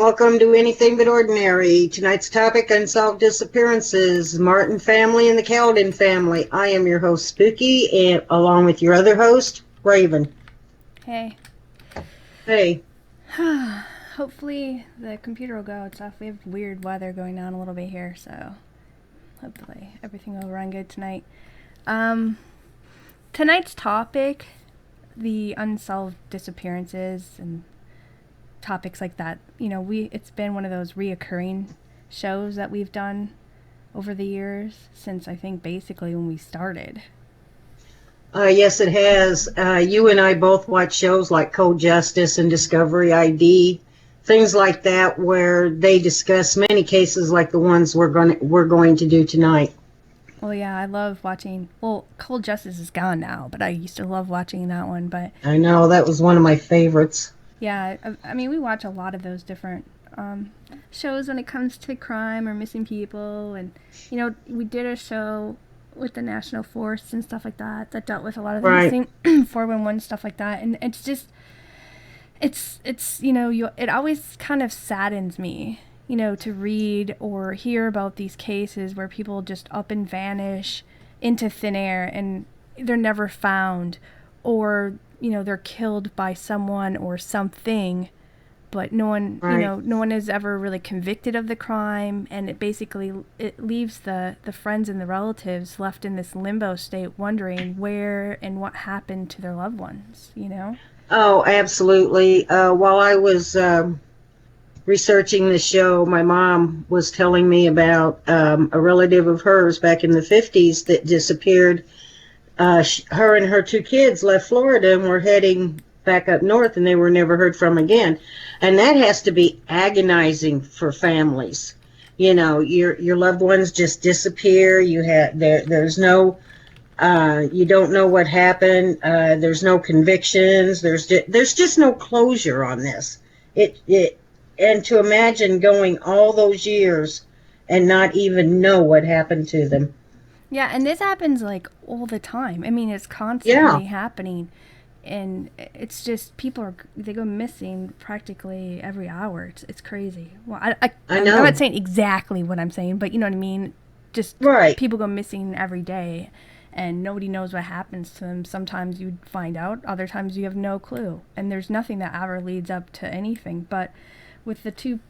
welcome to Anything But Ordinary. Tonight's topic, Unsolved Disappearances, Martin family and the Cowden family. I am your host, Spooky, and along with your other host, Raven. Hey. Hey. Hopefully the computer will go. It's off. We have weird weather going on a little bit here, so hopefully everything will run good tonight. Tonight's topic, the unsolved disappearances and topics like that. You know, it's been one of those reoccurring shows that we've done over the years since I think basically when we started. Yes, it has. You and I both watch shows like Cold Justice and Discovery ID, things like that, where they discuss many cases like the ones we're going to do tonight. Well, yeah, I love watching. Well, Cold Justice is gone now, but I used to love watching that one. But I know that was one of my favorites. Yeah, I mean, we watch a lot of those different shows when it comes to crime or missing people. And, you know, we did a show with the National Force and stuff like that that dealt with a lot of the missing 411 stuff like that. And it's just, it's you know, it always kind of saddens me, you know, to read or hear about these cases where people just up and vanish into thin air and they're never found, or you know, they're killed by someone or something, but no one, you know, no one is ever really convicted of the crime, and it leaves the friends and the relatives left in this limbo state, wondering where and what happened to their loved ones, you know? Oh, absolutely. While I was researching the show, my mom was telling me about a relative of hers back in the 50s that disappeared. Her and her two kids left Florida and were heading back up north, and they were never heard from again. And that has to be agonizing for families. You know, your loved ones just disappear. There's no you don't know what happened. There's no convictions. There's just no closure on this. And to imagine going all those years and not even know what happened to them. Yeah, and this happens like all the time. I mean, it's constantly happening, and it's just they go missing practically every hour. It's crazy. Well, I'm not saying exactly what I'm saying, but you know what I mean. Just people go missing every day, and nobody knows what happens to them. Sometimes you find out, other times you have no clue, and there's nothing that ever leads up to anything. But with the two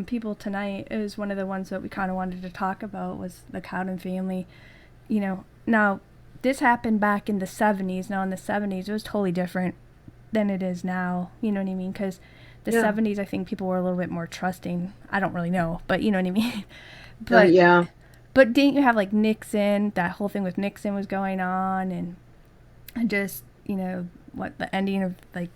people tonight, it was one of the ones that we kind of wanted to talk about was the Cowden family. You know, now this happened back in the 70s. Now in the 70s, it was totally different than it is now. You know what I mean? Because the 70s, I think people were a little bit more trusting. I don't really know, but you know what I mean? But But didn't you have like Nixon? That whole thing with Nixon was going on, and just, you know, what the ending of like,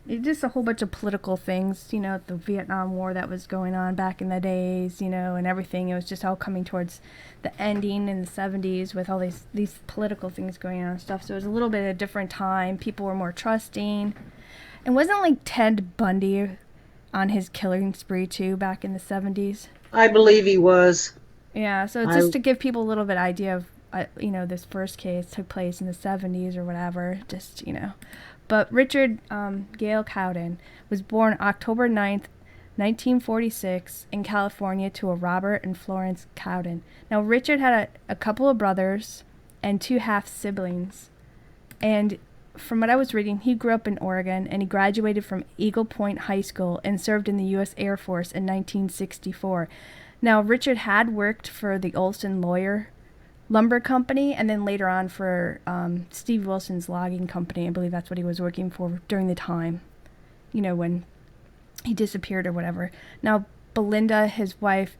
just a whole bunch of political things, you know, the Vietnam War that was going on back in the days, you know, and everything. It was just all coming towards the ending in the 70s with all these political things going on and stuff. So it was a little bit of a different time. People were more trusting. And wasn't like Ted Bundy on his killing spree too back in the 70s? I believe he was. Yeah, so it's just to give people a little bit idea of, you know, this first case took place in the 70s or whatever, just, you know. But Richard Gale Cowden was born October 9th, 1946 in California to a Robert and Florence Cowden. Now, Richard had a couple of brothers and two half-siblings. And from what I was reading, he grew up in Oregon, and he graduated from Eagle Point High School and served in the U.S. Air Force in 1964. Now, Richard had worked for the Olson Lumber Company, and then later on for Steve Wilson's logging company. I believe that's what he was working for during the time, you know, when he disappeared or whatever. Now, Belinda, his wife,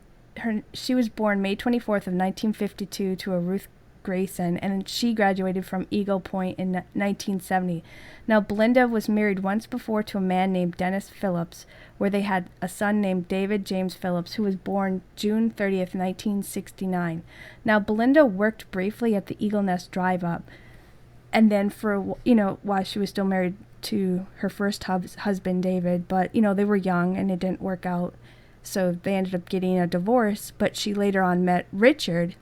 she was born May 24th of 1952 to a Ruth Grayson, and she graduated from Eagle Point in 1970. Now, Belinda was married once before to a man named Dennis Phillips, where they had a son named David James Phillips, who was born June 30th, 1969. Now, Belinda worked briefly at the Eagle Nest Drive-Up, and then for, you know, while she was still married to her first husband, David, but, you know, they were young and it didn't work out, so they ended up getting a divorce, but she later on met Richard,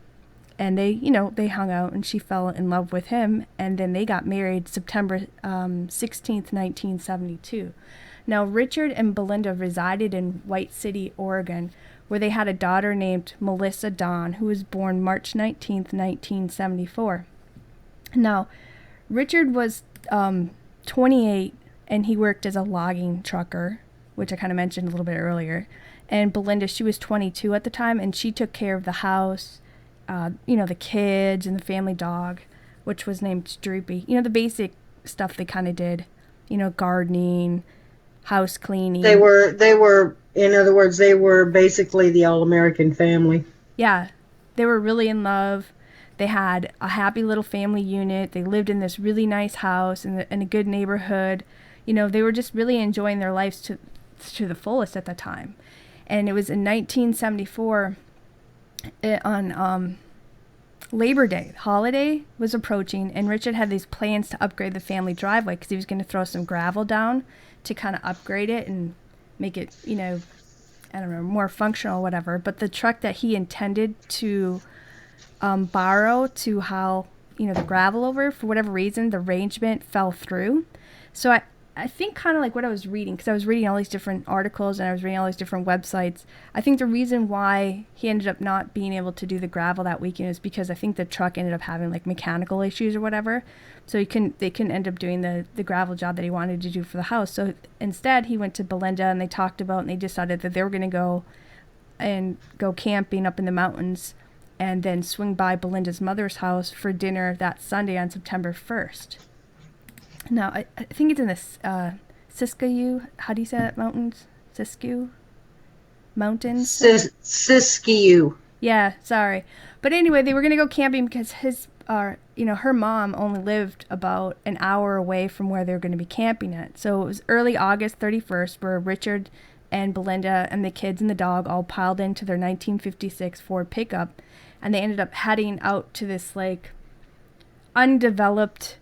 and they, you know, they hung out, and she fell in love with him, and then they got married September 16th, 1972. Now, Richard and Belinda resided in White City, Oregon, where they had a daughter named Melissa Dawn, who was born March 19th, 1974. Now, Richard was 28, and he worked as a logging trucker, which I kind of mentioned a little bit earlier. And Belinda, she was 22 at the time, and she took care of the house, the kids and the family dog, which was named Droopy. The basic stuff they kind of did, gardening, house cleaning. They were, in other words, they were basically the all-American family. Yeah, they were really in love. They had a happy little family unit. They lived in this really nice house in a good neighborhood. They were just really enjoying their lives to the fullest at the time. And it was in 1974, on Labor Day, holiday was approaching, and Richard had these plans to upgrade the family driveway because he was going to throw some gravel down to kind of upgrade it and make it, I don't know, more functional or whatever. But the truck that he intended to borrow to haul, the gravel over, for whatever reason, the arrangement fell through. So I think kind of like what I was reading, because I was reading all these different articles and I was reading all these different websites. I think the reason why he ended up not being able to do the gravel that weekend is because I think the truck ended up having like mechanical issues or whatever. So they couldn't end up doing the gravel job that he wanted to do for the house. So instead he went to Belinda and they talked about, and they decided that they were going to go camping up in the mountains and then swing by Belinda's mother's house for dinner that Sunday on September 1st. Now, I think it's in the Siskiyou. How do you say that, mountains? Siskiyou? Mountains? Siskiyou. Yeah, sorry. But anyway, they were going to go camping because her mom only lived about an hour away from where they were going to be camping at. So it was early August 31st where Richard and Belinda and the kids and the dog all piled into their 1956 Ford pickup. And they ended up heading out to this, like, undeveloped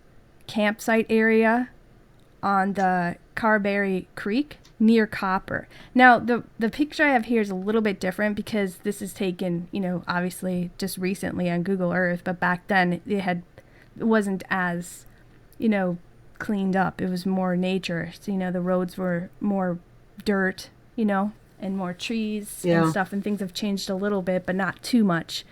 campsite area on the Carberry Creek near Copper. Now, the picture I have here is a little bit different because this is taken, obviously just recently on Google Earth, but back then it wasn't as, cleaned up. It was more nature. So, the roads were more dirt, and more trees and stuff, and things have changed a little bit, but not too much.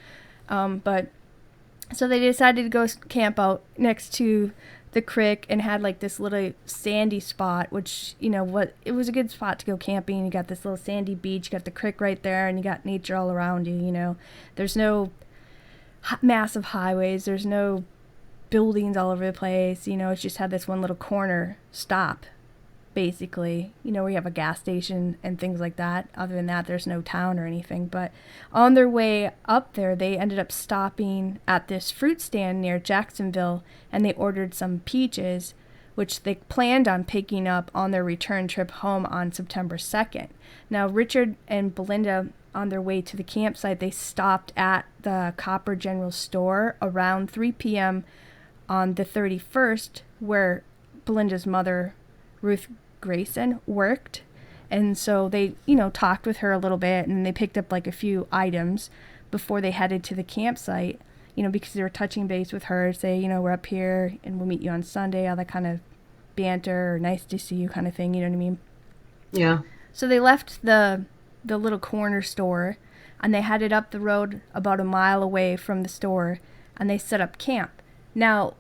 So they decided to go camp out next to the creek and had like this little sandy spot, which, it was a good spot to go camping. You got this little sandy beach, you got the creek right there, and you got nature all around you, There's no massive highways, there's no buildings all over the place, it's just had this one little corner stop, basically, where you have a gas station and things like that. Other than that, there's no town or anything. But on their way up there, they ended up stopping at this fruit stand near Jacksonville, and they ordered some peaches, which they planned on picking up on their return trip home on September 2nd. Now, Richard and Belinda, on their way to the campsite, they stopped at the Copper General Store around 3 p.m. on the 31st, where Belinda's mother, Ruth Grayson, worked. And so they, talked with her a little bit, and they picked up like a few items before they headed to the campsite, because they were touching base with her, say, we're up here and we'll meet you on Sunday, all that kind of banter, or nice to see you kind of thing, you know what I mean? Yeah. So they left the little corner store, and they headed up the road about a mile away from the store, and they set up camp. Now,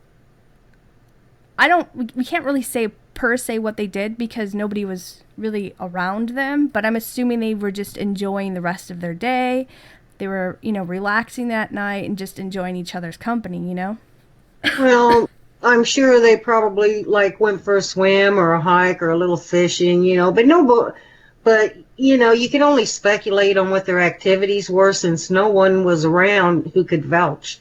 we can't really say per se what they did because nobody was really around them, but I'm assuming they were just enjoying the rest of their day. They were, relaxing that night and just enjoying each other's company, Well, I'm sure they probably went for a swim or a hike or a little fishing, but you can only speculate on what their activities were since no one was around who could vouch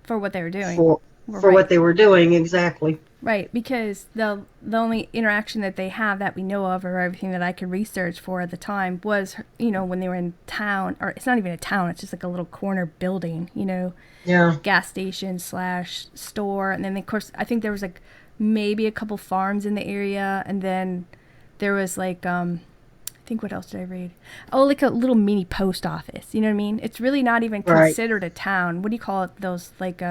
for what they were doing. For what they were doing, exactly. Right, because the only interaction that they have that we know of, or everything that I could research for at the time, was, when they were in town, or it's not even a town, it's just like a little corner building, Yeah. gas station / store. And then, of course, I think there was like maybe a couple farms in the area, and then there was like, I think, what else did I read? Oh, like a little mini post office, you know what I mean? It's really not even considered a town. What do you call it? Those, like,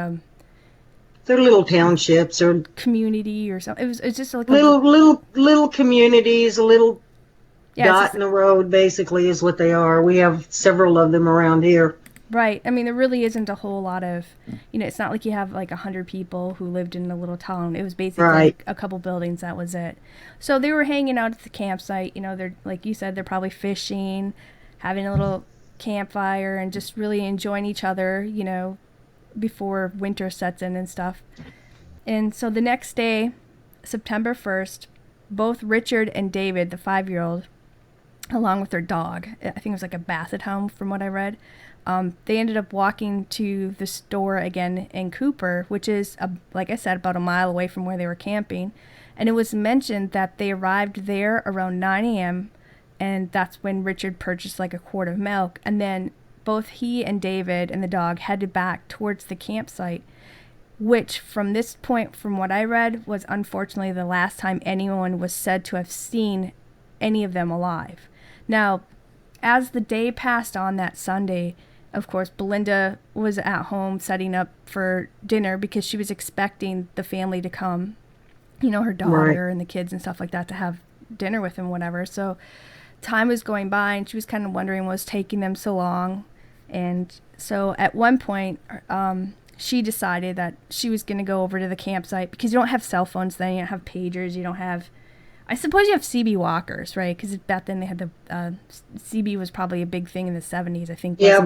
They're little townships or community or something. It's just like little communities, a little yeah, it's dot just in the road, basically, is what they are. We have several of them around here. right. I mean, there really isn't a whole lot of, it's not like you have like 100 people who lived in a little town. It was basically Right. a couple buildings. That was it. So they were hanging out at the campsite. They're like you said, they're probably fishing, having a little campfire, and just really enjoying each other. Before winter sets in and stuff. And so the next day, September 1st, both Richard and David, the 5-year-old, along with their dog, I think it was like a basset hound from what I read, they ended up walking to the store again in Cooper, which is, like I said, about a mile away from where they were camping. And it was mentioned that they arrived there around 9 a.m., and that's when Richard purchased like a quart of milk. And then both he and David and the dog headed back towards the campsite, which from this point, from what I read, was unfortunately the last time anyone was said to have seen any of them alive. Now, as the day passed on that Sunday, of course, Belinda was at home setting up for dinner because she was expecting the family to come, her daughter and the kids and stuff like that, to have dinner with them, whatever. So time was going by and she was kind of wondering what was taking them so long. And so at one point, she decided that she was going to go over to the campsite because you don't have cell phones then, you don't have pagers, you don't have, I suppose you have CB walkers, right? Because back then they had the, CB was probably a big thing in the 70s, I think. Yeah,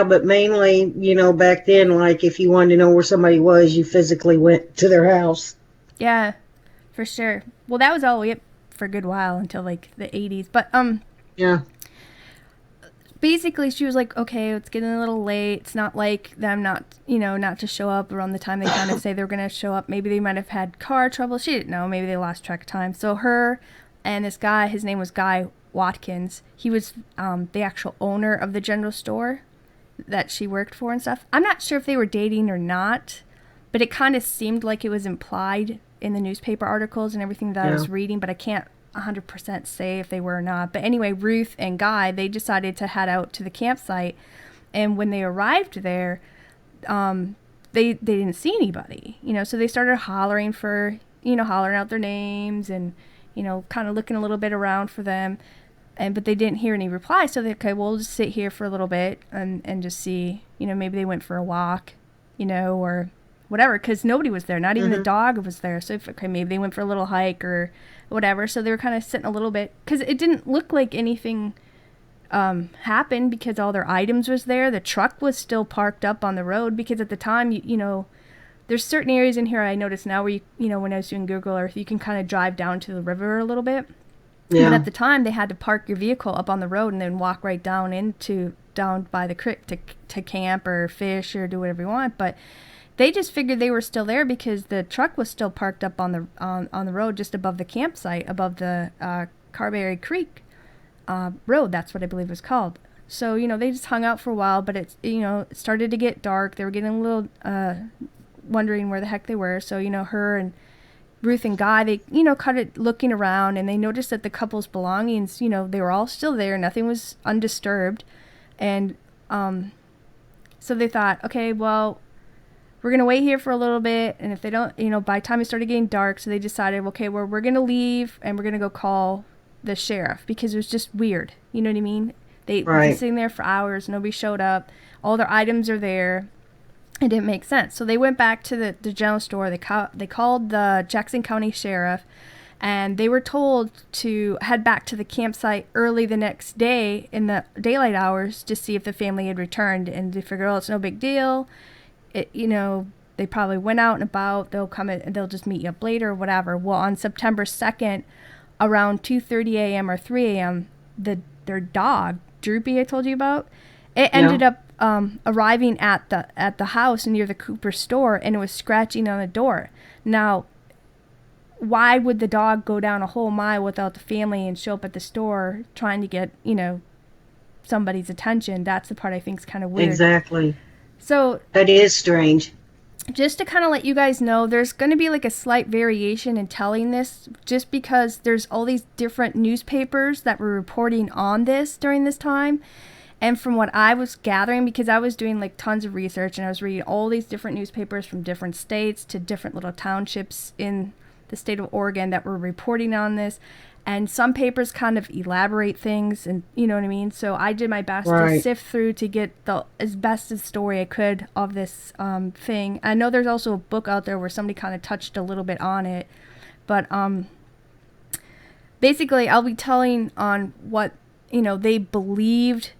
but mainly, back then, like if you wanted to know where somebody was, you physically went to their house. Yeah, for sure. Well, that was all the way up for a good while until like the 80s. But, yeah. Basically, she was like, okay, it's getting a little late. It's not like them not to show up around the time they kind of say they were going to show up. Maybe they might have had car trouble. She didn't know. Maybe they lost track of time. So her and this guy, his name was Guy Watkins. He was the actual owner of the general store that she worked for and stuff. I'm not sure if they were dating or not, but it kind of seemed like it was implied in the newspaper articles and everything that I was reading, but I can't 100% say if they were or not. But anyway, Ruth and Guy, they decided to head out to the campsite, and when they arrived there, they didn't see anybody, so they started hollering out their names and kind of looking a little bit around for them, but they didn't hear any reply. So they, okay, we'll just sit here for a little bit and just see, maybe they went for a walk, or whatever, because nobody was there, not even the dog was there. So maybe they went for a little hike or whatever. So they were kind of sitting a little bit, because it didn't look like anything happened, because all their items was there. The truck was still parked up on the road, because at the time, there's certain areas in here I noticed now where when I was doing Google Earth, you can kind of drive down to the river a little bit. Yeah. But at the time, they had to park your vehicle up on the road and then walk right down by the creek to camp or fish or do whatever you want. But they just figured they were still there because the truck was still parked up on the road just above the campsite, above the Carberry Creek road. That's what I believe it was called. So, they just hung out for a while, but it started to get dark. They were getting a little wondering where the heck they were. So, her and Ruth and Guy, they, caught it looking around, and they noticed that the couple's belongings, they were all still there. Nothing was undisturbed. And so they thought, okay, well, we're going to wait here for a little bit, and if they don't, by the time it started getting dark, so they decided, okay, well, we're going to leave, and we're going to go call the sheriff, because it was just weird. You know what I mean? They were sitting there for hours, nobody showed up, all their items are there. It didn't make sense. So they went back to the general store, they called the Jackson County Sheriff, and they were told to head back to the campsite early the next day in the daylight hours to see if the family had returned, and they figured, oh, it's no big deal. They probably went out and about, they'll come in, they'll just meet you up later or whatever. Well, on September 2nd, around 2:30 a.m. or 3 a.m., their dog, Droopy, I told you about, it ended up arriving at the house near the Cooper store, and it was scratching on the door. Now, why would the dog go down a whole mile without the family and show up at the store trying to get, somebody's attention? That's the part I think is kind of weird. Exactly. So that is strange. Just to kind of let you guys know, there's going to be like a slight variation in telling this, just because there's all these different newspapers that were reporting on this during this time. And from what I was gathering, because I was doing like tons of research and I was reading all these different newspapers from different states to different little townships in the state of Oregon that were reporting on this. And some papers kind of elaborate things, and you know what I mean? So I did my best to sift through to get the as best a story I could of this thing. I know there's also a book out there where somebody kind of touched a little bit on it. But basically, I'll be telling on what, they believed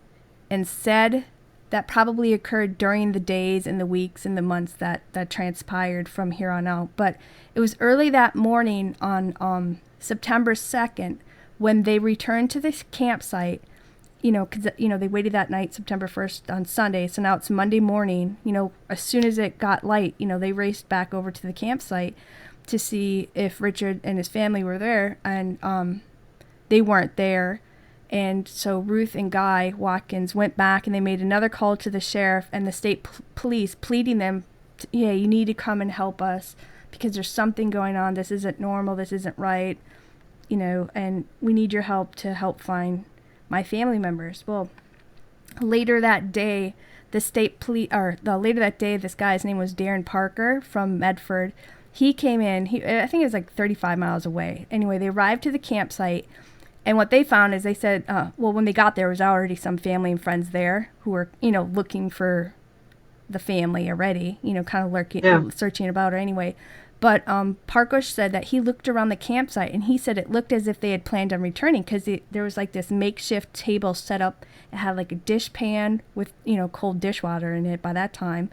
and said that probably occurred during the days and the weeks and the months that transpired from here on out. But it was early that morning on September 2nd when they returned to this campsite, because, they waited that night, September 1st on Sunday. So now it's Monday morning, as soon as it got light, they raced back over to the campsite to see if Richard and his family were there, and they weren't there. And so Ruth and Guy Watkins went back and they made another call to the sheriff and the state police, pleading them, you need to come and help us because there's something going on. This isn't normal. This isn't right. And we need your help to help find my family members. Well, later that day, this guy's name was Darren Parker from Medford. He came in, I think it was like 35 miles away. Anyway, they arrived to the campsite. And what they found is they said, when they got there, was already some family and friends there who were, looking for the family already, kind of lurking, searching about her anyway. But Parkosh said that he looked around the campsite and he said it looked as if they had planned on returning because there was like this makeshift table set up. It had like a dishpan with, cold dishwater in it by that time.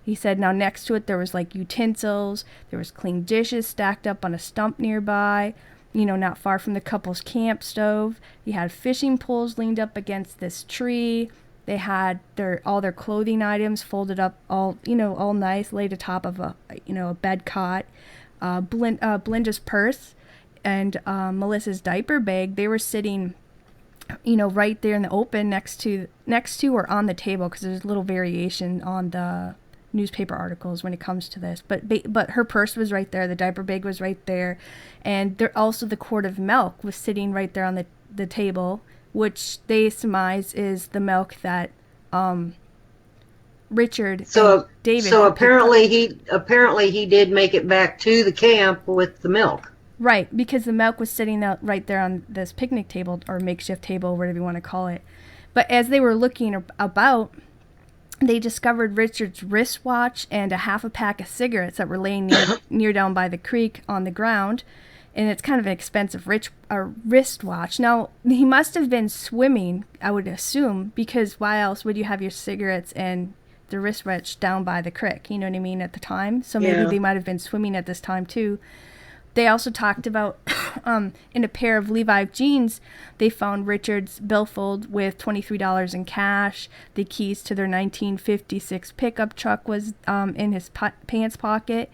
He said now next to it there was like utensils, there was clean dishes stacked up on a stump nearby. Not far from the couple's camp stove. You had fishing poles leaned up against this tree. They had all their clothing items folded up all nice, laid atop of a bed cot. Belinda's purse and Melissa's diaper bag, they were sitting, right there in the open next to or on the table, because there's a little variation on the newspaper articles when it comes to this, but her purse was right there, the diaper bag was right there, and there also the quart of milk was sitting right there on the table, which they surmise is the milk that Richard and David. So apparently he did make it back to the camp with the milk. Right, because the milk was sitting out right there on this picnic table or makeshift table, whatever you want to call it. But as they were looking about, they discovered Richard's wristwatch and a half a pack of cigarettes that were laying near down by the creek on the ground. And it's kind of an expensive wristwatch. Now, he must have been swimming, I would assume, because why else would you have your cigarettes and the wristwatch down by the creek? You know what I mean, at the time? So maybe they might have been swimming at this time, too. They also talked about, in a pair of Levi jeans, they found Richard's billfold with $23 in cash. The keys to their 1956 pickup truck was in his pants pocket.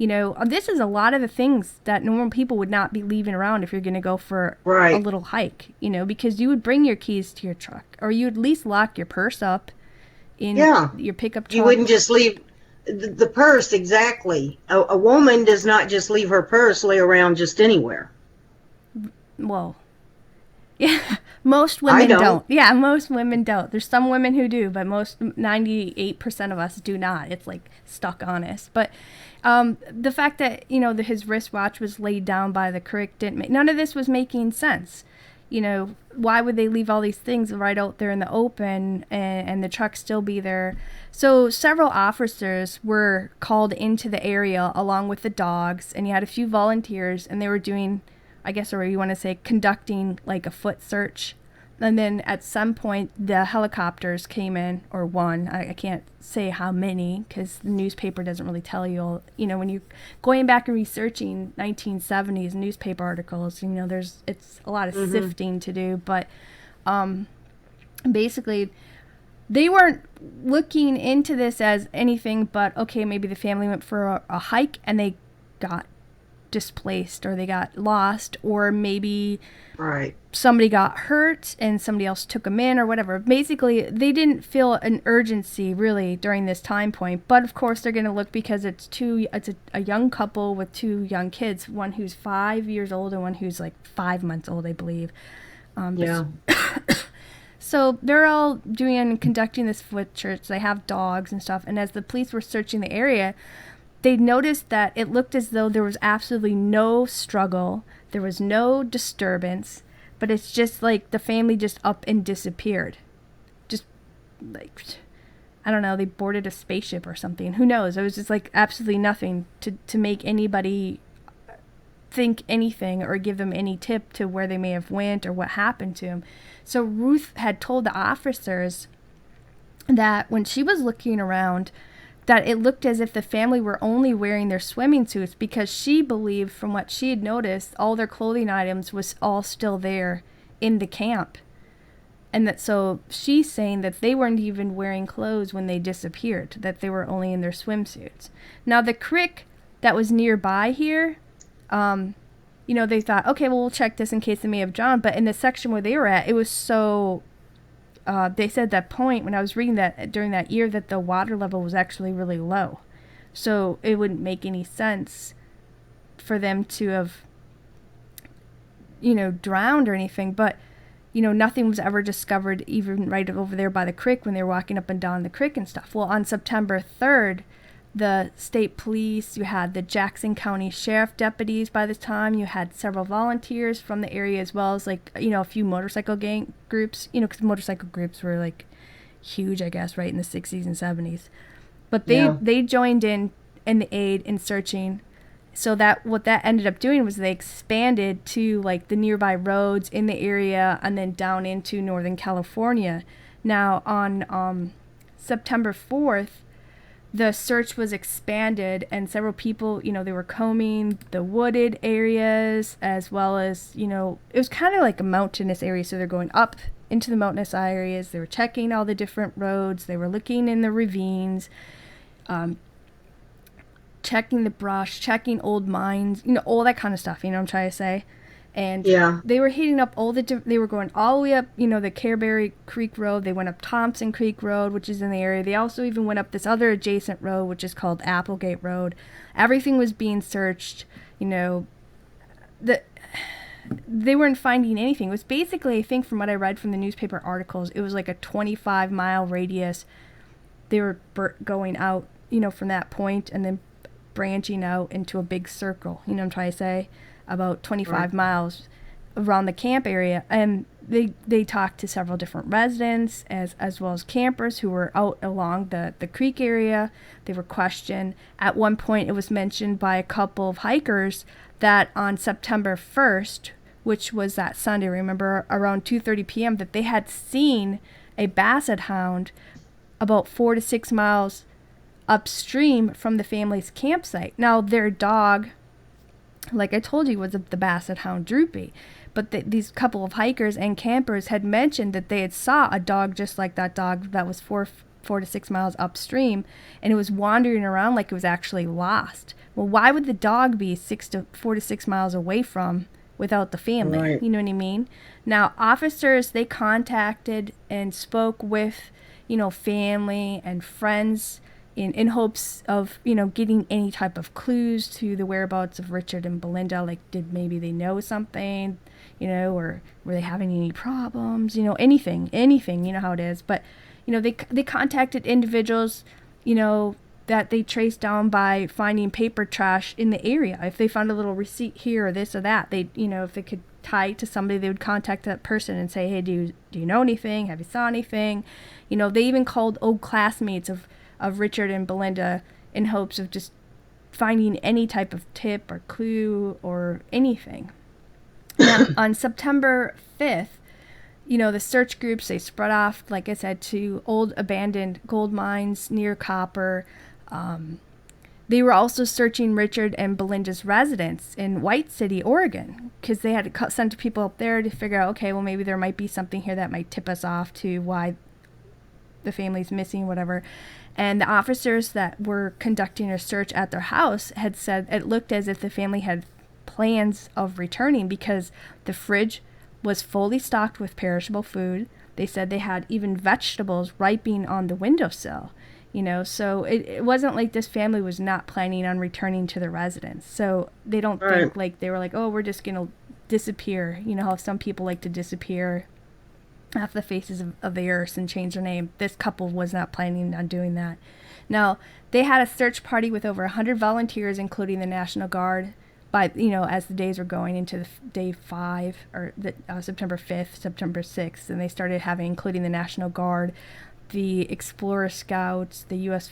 This is a lot of the things that normal people would not be leaving around if you're going to go for a little hike, because you would bring your keys to your truck, or you would at least lock your purse up in your pickup truck. You wouldn't just leave the purse, exactly. A woman does not just leave her purse lay around just anywhere. Well, yeah, most women don't. Yeah, most women don't. There's some women who do, but 98% of us do not. It's like stuck on us. But the fact that, his wristwatch was laid down by the creek none of this was making sense. Why would they leave all these things right out there in the open and the truck still be there? So several officers were called into the area along with the dogs, and you had a few volunteers, and they were doing, I guess, or you want to say, conducting like a foot search. And then at some point, the helicopters came in, or one. I can't say how many because the newspaper doesn't really tell you. When you're going back and researching 1970s newspaper articles, it's a lot of sifting to do. But basically, they weren't looking into this as anything but, okay, maybe the family went for a hike and they got displaced or they got lost, or maybe somebody got hurt and somebody else took them in or whatever. Basically, they didn't feel an urgency really during this time point, but of course they're going to look because it's a young couple with two young kids, one who's 5 years old and one who's like 5 months old, I believe. So they're all doing and conducting this foot search. They have dogs and stuff. And as the police were searching the area, they noticed that it looked as though there was absolutely no struggle. There was no disturbance. But it's just like the family just up and disappeared. Just like, I don't know, they boarded a spaceship or something. Who knows? It was just like absolutely nothing to make anybody think anything or give them any tip to where they may have went or what happened to them. So Ruth had told the officers that when she was looking around, that it looked as if the family were only wearing their swimming suits, because she believed from what she had noticed all their clothing items was all still there in the camp. And that, so she's saying that they weren't even wearing clothes when they disappeared, that they were only in their swimsuits. Now the creek that was nearby here, they thought, okay, well, we'll check this in case they may have drowned. But in the section where they were at, it was so, they said that point when I was reading that during that year that the water level was actually really low. So it wouldn't make any sense for them to have, drowned or anything. But nothing was ever discovered even right over there by the creek when they were walking up and down the creek and stuff. Well, on September 3rd, the state police, you had the Jackson County Sheriff deputies by this time, you had several volunteers from the area, as well as a few motorcycle gang groups, because motorcycle groups were huge, I guess, right in the 60s and 70s. But they joined in the aid in searching. So that what that ended up doing was they expanded to the nearby roads in the area and then down into Northern California. Now on September 4th, the search was expanded, and several people, they were combing the wooded areas, as well as, it was kind of like a mountainous area. So they're going up into the mountainous areas. They were checking all the different roads. They were looking in the ravines, checking the brush, checking old mines, all that kind of stuff, what I'm trying to say. And they were hitting up they were going all the way up, the Careberry Creek Road. They went up Thompson Creek Road, which is in the area. They also even went up this other adjacent road, which is called Applegate Road. Everything was being searched, they weren't finding anything. It was basically, I think from what I read from the newspaper articles, it was like a 25-mile radius. They were going out, from that point and then branching out into a big circle, what I'm trying to say, about 25 miles around the camp area. And they talked to several different residents as well as campers who were out along the creek area. They were questioned. At one point, it was mentioned by a couple of hikers that on September 1st, which was that Sunday, remember, around 2:30 p.m., that they had seen a basset hound about 4 to 6 miles upstream from the family's campsite. Now, their dog, like I told you, was the basset hound Droopy. But these couple of hikers and campers had mentioned that they had saw a dog just like that dog that was 4 to 6 miles upstream, and it was wandering around like it was actually lost. Well, why would the dog be 4 to 6 miles away from without the family? Right. You know what I mean? Now, officers, they contacted and spoke with, family and friends in hopes of, getting any type of clues to the whereabouts of Richard and Belinda. Like, did maybe they know something, or were they having any problems, anything, you know how it is. But, they contacted individuals, that they traced down by finding paper trash in the area. If they found a little receipt here or this or that, they, if they could tie it to somebody, they would contact that person and say, hey, do you know anything? Have you saw anything? They even called old classmates of Richard and Belinda in hopes of just finding any type of tip or clue or anything. Now, on September 5th, the search groups, they spread off, like I said, to old abandoned gold mines near Copper. They were also searching Richard and Belinda's residence in White City, Oregon, because they had sent people up there to figure out, okay, well, maybe there might be something here that might tip us off to why the family's missing, whatever. And the officers that were conducting a search at their house had said it looked as if the family had plans of returning, because the fridge was fully stocked with perishable food. They said they had even vegetables ripening on the windowsill, so it wasn't like this family was not planning on returning to their residence. So they don't think they were like, oh, we're just going to disappear. How some people like to disappear off the faces of the earth and change their name. This couple was not planning on doing that. Now, they had a search party with over 100 volunteers, including the National Guard, by, as the days were going into day 5, or September 5th, September 6th, and they started including the National Guard, the Explorer Scouts, the U.S.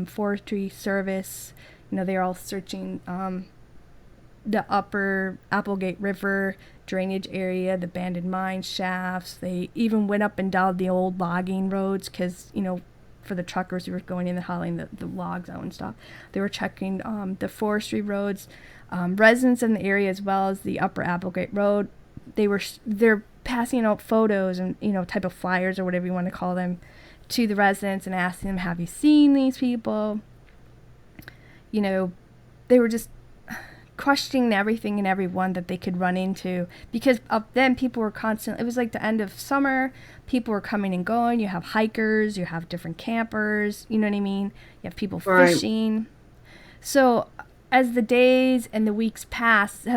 Forestry Service. They're all searching the upper Applegate River drainage area, the abandoned mine shafts. They even went up and down the old logging roads because, for the truckers who were going in and hauling the logs out and stuff. They were checking the forestry roads. Residents in the area, as well as the upper Applegate Road, they're passing out photos and, type of flyers or whatever you want to call them to the residents and asking them, have you seen these people? They were just questioning everything and everyone that they could run into, because up then people were constantly, it was like the end of summer, people were coming and going. You have hikers, you have different campers, you know what I mean? You have people fishing. So as the days and the weeks passed,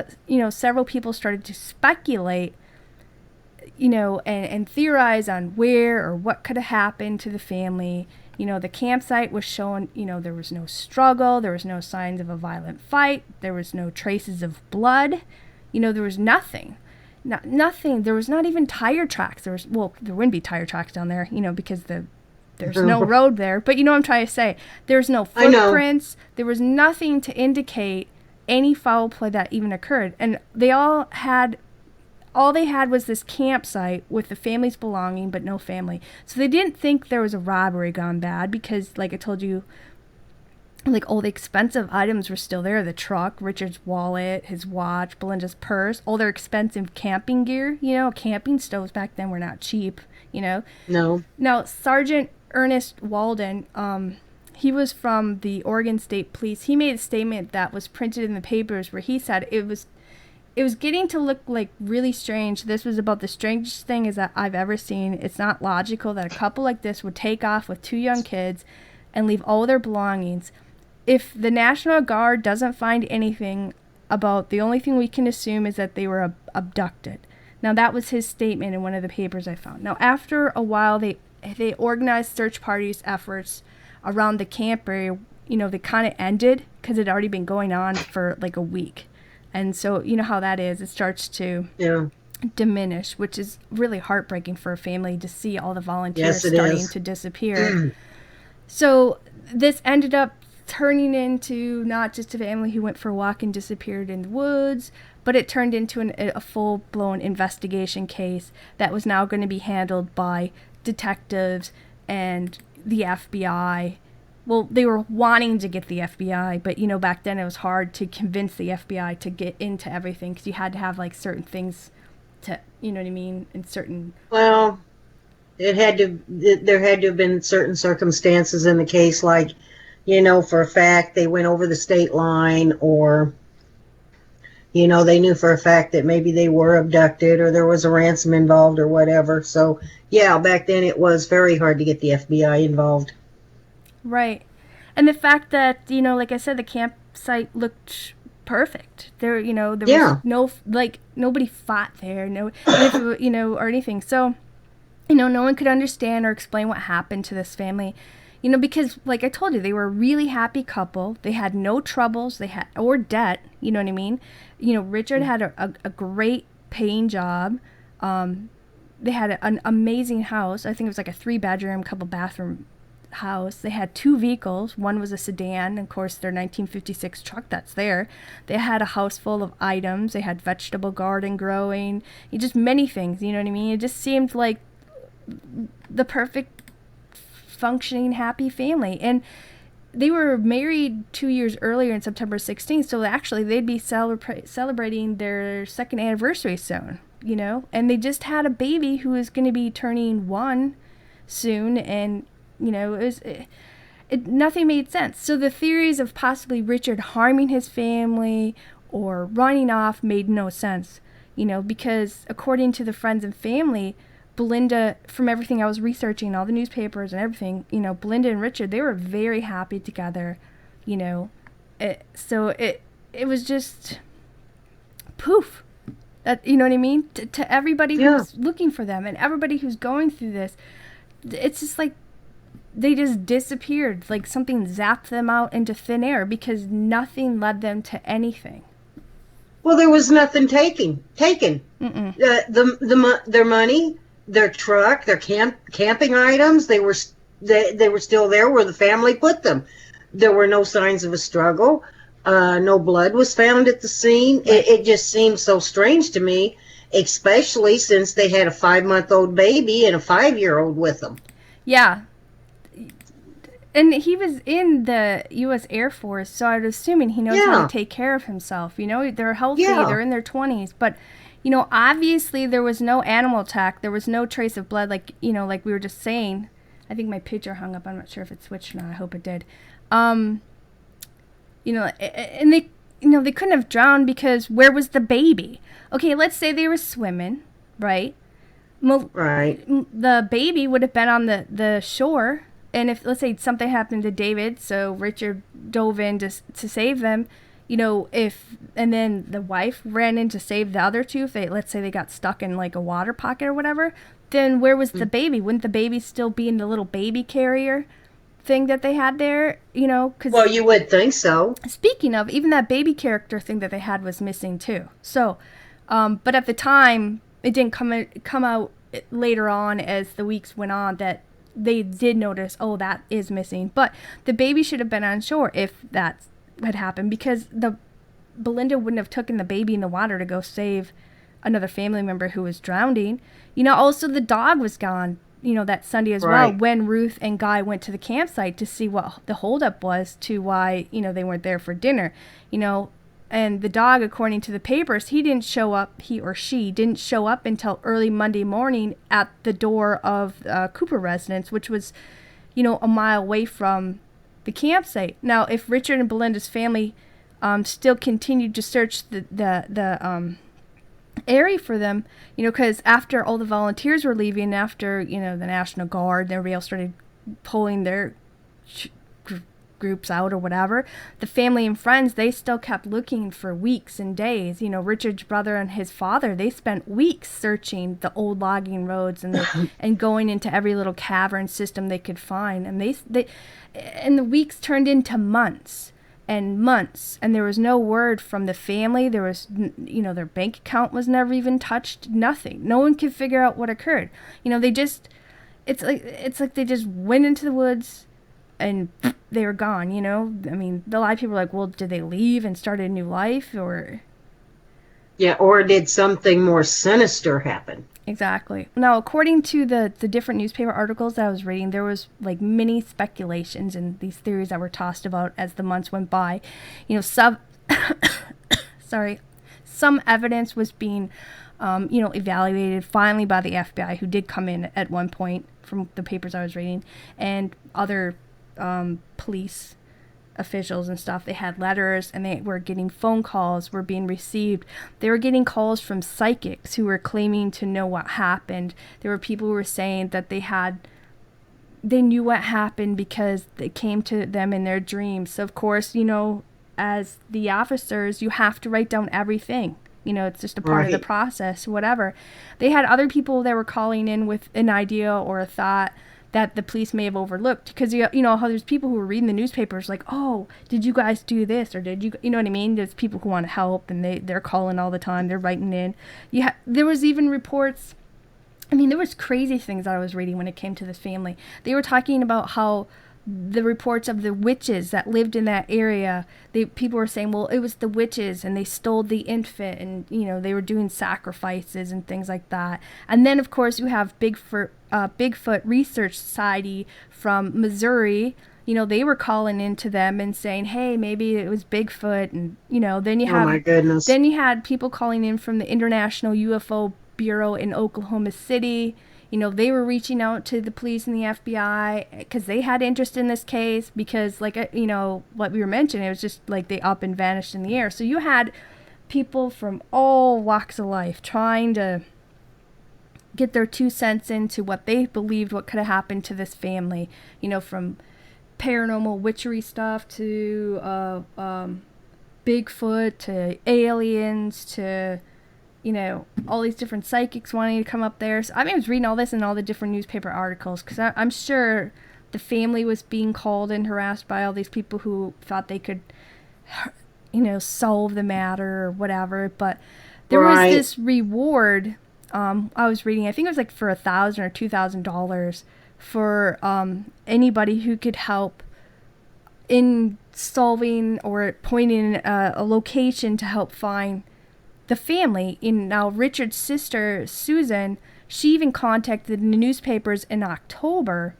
several people started to speculate, and theorize on where or what could have happened to the family. The campsite was showing, there was no struggle. There was no signs of a violent fight. There was no traces of blood. There was nothing. Nothing. There was not even tire tracks. There wouldn't be tire tracks down there, because there's no road there. But you know what I'm trying to say. There's no footprints. There was nothing to indicate any foul play that even occurred. And all they had was this campsite with the family's belonging, but no family. So they didn't think there was a robbery gone bad because, like I told you, like all the expensive items were still there. The truck, Richard's wallet, his watch, Belinda's purse, all their expensive camping gear. Camping stoves back then were not cheap, No. Now, Sergeant Ernest Walden, he was from the Oregon State Police. He made a statement that was printed in the papers where he said it was getting to look like really strange. This was about the strangest thing that I've ever seen. It's not logical that a couple like this would take off with 2 young kids and leave all their belongings. If the National Guard doesn't find anything the only thing we can assume is that they were abducted. Now, that was his statement in one of the papers I found. Now, after a while, they organized search parties efforts around the camp area. They kind of ended because it had already been going on for like a week. And so, how that is, it starts to diminish, which is really heartbreaking for a family to see all the volunteers starting to disappear. So this ended up turning into not just a family who went for a walk and disappeared in the woods, but it turned into a full-blown investigation case that was now going to be handled by detectives and the FBI. Well, they were wanting to get the FBI, but, back then it was hard to convince the FBI to get into everything because you had to have, like, certain things to, you know what I mean, and certain... Well, there had to have been certain circumstances in the case, like, for a fact they went over the state line, or, they knew for a fact that maybe they were abducted or there was a ransom involved or whatever. So, yeah, back then it was very hard to get the FBI involved. Right. And the fact that, like I said, the campsite looked perfect. There was no, nobody fought there, or anything. So, no one could understand or explain what happened to this family, because, like I told you, they were a really happy couple. They had no troubles, or debt, you know what I mean? Richard had a great paying job. They had an amazing house. I think it was like a 3-bedroom, couple bathroom house. They had 2 vehicles. One was a sedan, of course, their 1956 truck that's there. They had a house full of items. They had vegetable garden growing, just many things, you know what I mean? It just seemed like the perfect functioning, happy family. And they were married 2 years earlier in September 16th, so actually they'd be celebrating their 2nd anniversary soon, and they just had a baby who is going to be turning 1 soon, and nothing made sense. So the theories of possibly Richard harming his family or running off made no sense, because according to the friends and family, Belinda, from everything I was researching, all the newspapers and everything, Belinda and Richard, they were very happy together, So it was just poof. That, you know what I mean? To everybody Yeah. who's looking for them and everybody who's going through this, it's just like they just disappeared. Like something zapped them out into thin air because nothing led them to anything. Well, there was nothing taken. Mm-mm. Their money, their truck, their camping items, they were still there where the family put them. There were no signs of a struggle. No blood was found at the scene. Right. It just seems so strange to me, especially since they had a 5-month-old baby and a 5-year-old with them. Yeah. And he was in the U.S. Air Force, so I'd assuming he knows how Yeah, to take care of himself. You know, they're healthy, yeah, they're in their 20s, but you know, obviously there was no animal attack, there was no trace of blood, like you know, like we were just saying. I think my picture hung up. I'm not sure if it switched or not. I hope it did. Um, you know, and they, you know, they couldn't have drowned because where was the baby? Okay, let's say they were swimming, right? right. The baby would have been on the shore, and if let's say something happened to David, so Richard dove in to save them, you know, if and then the wife ran in to save the other two, if they let's say they got stuck in like a water pocket or whatever, then where was the baby? Wouldn't the baby still be in the little baby carrier thing that they had there? You know, because Well, you would think so. speaking of, even that baby character thing that they had was missing too. So, but at the time, it didn't come out later on as the weeks went on that they did notice, oh, that is missing. But the baby should have been on shore if that had happened because the Belinda wouldn't have taken the baby in the water to go save another family member who was drowning. You know, also the dog was gone, you know, that Sunday as well, Right. when Ruth and Guy went to the campsite to see what the holdup was to why, you know, they weren't there for dinner, you know. And the dog, according to the papers, he or she didn't show up until early Monday morning at the door of Cooper residence, which was, you know, a mile away from the campsite. Now, if Richard and Belinda's family still continued to search the area for them, you know, because after all the volunteers were leaving, after, you know, the National Guard and everybody else started pulling their groups out or whatever, the family and friends, they still kept looking for weeks and days. You know, Richard's brother and his father, they spent weeks searching the old logging roads and going into every little cavern system they could find. And and the weeks turned into months and months, and there was no word from the family. There was, you know, their bank account was never even touched. Nothing. No one could figure out what occurred. You know, it's like they just went into the woods and they were gone. You know, I mean, a lot of people are like, well, did they leave and start a new life, or Yeah, or did something more sinister happen? exactly. Now, according to the different newspaper articles that I was reading, there was like many speculations and these theories that were tossed about as the months went by. You know, sorry, some evidence was being, you know, evaluated finally by the FBI, who did come in at one point from the papers I was reading, and other police officials and stuff. They had letters and they were getting phone calls were being received. They were getting calls from psychics who were claiming to know what happened. There were people who were saying that they knew what happened because it came to them in their dreams. So of course, you know, as the officers, you have to write down everything. You know, it's just a part of the Right. process, whatever. They had other people that were calling in with an idea or a thought that the police may have overlooked, because you know how there's people who are reading the newspapers like, oh, did you guys do this, or did you know what I mean? There's people who want to help and they're calling all the time, they're writing in. Yeah, there was even reports. I mean, there was crazy things that I was reading when it came to this family. They were talking about how the reports of the witches that lived in that area, people were saying, well, it was the witches and they stole the infant, and you know, they were doing sacrifices and things like that. And then of course you have Bigfoot Research Society from Missouri. You know, they were calling into them and saying, hey, maybe it was Bigfoot. And you know, Oh my goodness. then you had people calling in from the International UFO Bureau in Oklahoma City. You know, they were reaching out to the police and the FBI because they had interest in this case, because like, you know, what we were mentioning, it was just like they up and vanished in the air. So you had people from all walks of life trying to get their 2 cents into what they believed what could have happened to this family, you know, from paranormal witchery stuff to Bigfoot to aliens to all these different psychics wanting to come up there. So, I mean, I was reading all this in all the different newspaper articles because I'm sure the family was being called and harassed by all these people who thought they could, solve the matter or whatever. But there was this reward. I was reading, I think it was like for $1,000 or $2,000 for anybody who could help in solving or pointing a location to help find the family. Now Richard's sister Susan, she even contacted the newspapers in October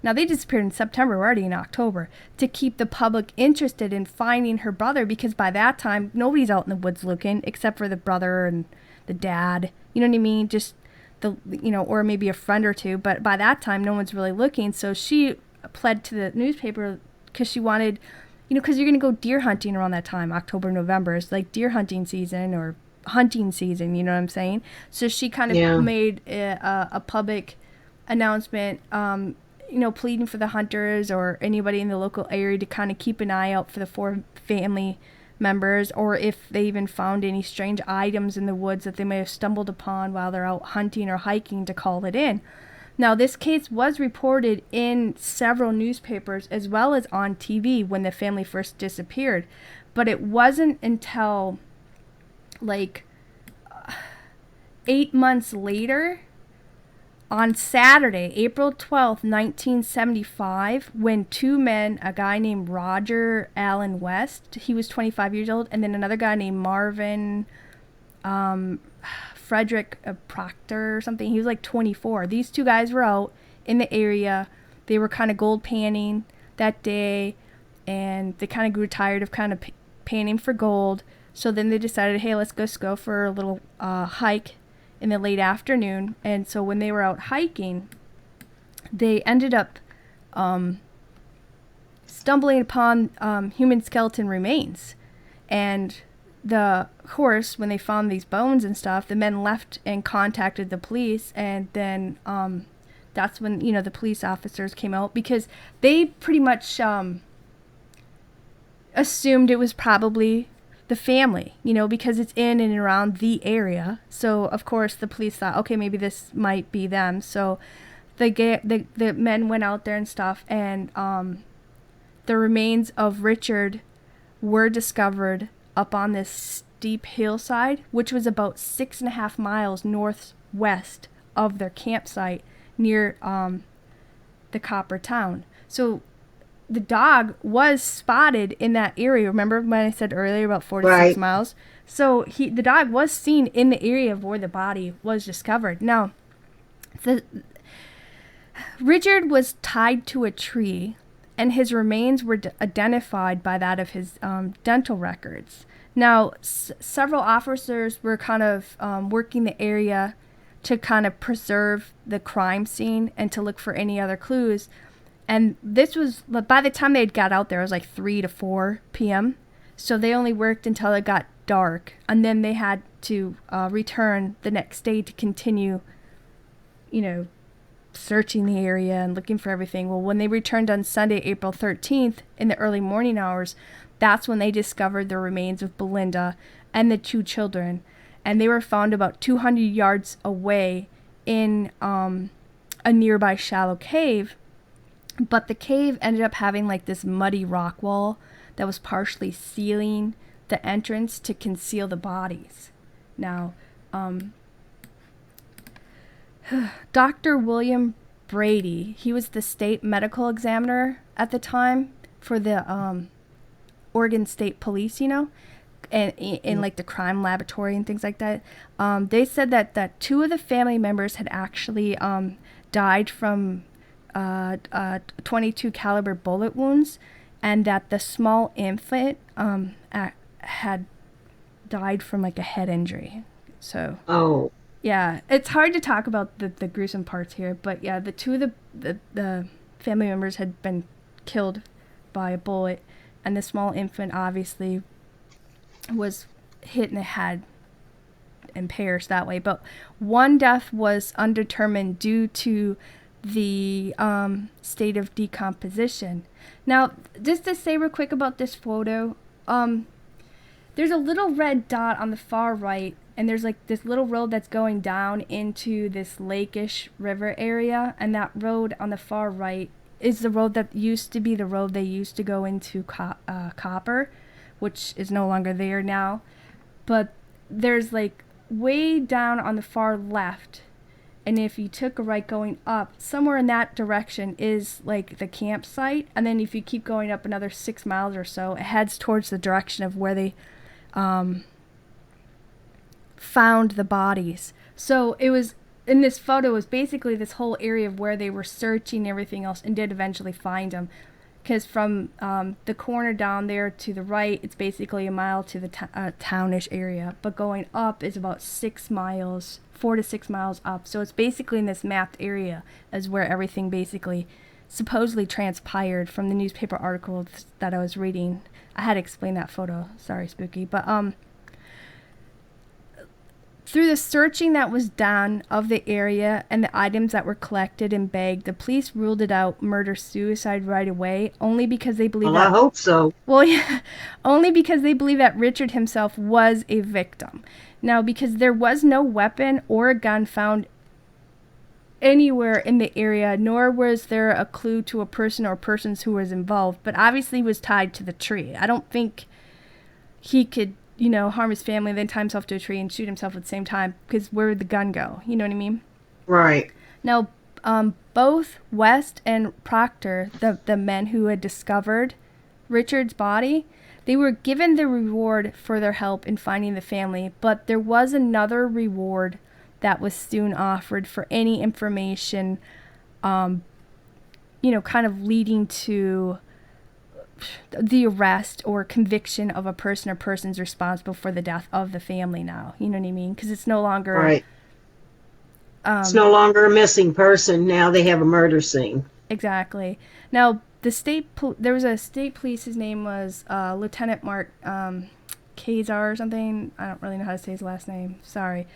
now they disappeared in September, we're already in October, to keep the public interested in finding her brother, because by that time nobody's out in the woods looking except for the brother and the dad, you know what I mean, just or maybe a friend or two, but by that time no one's really looking. So she pled to the newspaper because she wanted, because you're going to go deer hunting around that time. October, November is like deer hunting season or hunting season, you know what I'm saying? So she kind of made a public announcement, pleading for the hunters or anybody in the local area to kind of keep an eye out for the 4 family members, or if they even found any strange items in the woods that they may have stumbled upon while they're out hunting or hiking, to call it in. Now, this case was reported in several newspapers as well as on TV when the family first disappeared, but it wasn't until like 8 months later, on Saturday, April 12th, 1975, when 2 men, a guy named Roger Allen West, he was 25 years old, and then another guy named Marvin Frederick Proctor or something, he was like 24. These 2 guys were out in the area. They were kind of gold panning that day, and they kind of grew tired of kind of panning for gold. So then they decided, hey, let's go for a little hike in the late afternoon. And so when they were out hiking, they ended up stumbling upon human skeleton remains. And of course, when they found these bones and stuff, the men left and contacted the police. And then that's when, the police officers came out, because they pretty much assumed it was probably the family, because it's in and around the area. So of course the police thought, okay, maybe this might be them. So the men went out there and stuff, and the remains of Richard were discovered up on this steep hillside, which was about 6.5 miles northwest of their campsite near the Copper Town. So the dog was spotted in that area. Remember when I said earlier about 46 miles? So the dog was seen in the area of where the body was discovered. Now, Richard was tied to a tree, and his remains were identified by that of his dental records. Now, several officers were kind of working the area to kind of preserve the crime scene and to look for any other clues. And this was, by the time they had got out there, it was like 3 to 4 p.m. So they only worked until it got dark. And then they had to return the next day to continue, searching the area and looking for everything. Well, when they returned on Sunday, April 13th, in the early morning hours, that's when they discovered the remains of Belinda and the 2 children. And they were found about 200 yards away in a nearby shallow cave. But the cave ended up having like this muddy rock wall that was partially sealing the entrance to conceal the bodies. Now, Dr. William Brady, he was the state medical examiner at the time for the Oregon State Police, and in like the crime laboratory and things like that. They said that 2 of the family members had actually died from 22 caliber bullet wounds, and that the small infant had died from like a head injury. So yeah, it's hard to talk about the gruesome parts here, but yeah, the 2 of the family members had been killed by a bullet, and the small infant obviously was hit in the head and perished that way. But one death was undetermined due to the state of decomposition. Now, just to say real quick about this photo, There's a little red dot on the far right, and there's like this little road that's going down into this lake-ish river area, and that road on the far right is the road that used to be the road they used to go into Copper, which is no longer there now. But there's like way down on the far left, and if you took a right going up, somewhere in that direction is like the campsite, and then if you keep going up another 6 miles or so, it heads towards the direction of where they found the bodies. So it was, in this photo, was basically this whole area of where they were searching and everything else, and did eventually find them. Because from the corner down there to the right, it's basically a mile to the townish area. But going up is about 6 miles, 4 to 6 miles up. So it's basically in this mapped area is where everything basically supposedly transpired from the newspaper articles that I was reading. I had to explain that photo. Sorry, Spooky. But through the searching that was done of the area and the items that were collected and bagged, the police ruled it out murder-suicide right away, only because they believe I hope so. Well, yeah, only because they believe that Richard himself was a victim. Now, because there was no weapon or a gun found anywhere in the area, nor was there a clue to a person or persons who was involved, but obviously was tied to the tree. I don't think he could, harm his family, then tie himself to a tree and shoot himself at the same time, because where would the gun go? You know what I mean? Right. Now, both West and Proctor, the men who had discovered Richard's body, they were given the reward for their help in finding the family, but there was another reward that was soon offered for any information, kind of leading to the arrest or conviction of a person or persons responsible for the death of the family now. You know what I mean? Because it's no longer... Right. It's no longer a missing person. Now they have a murder scene. Exactly. Now, there was a state police, his name was Lieutenant Mark Kazar or something. I don't really know how to say his last name. Sorry.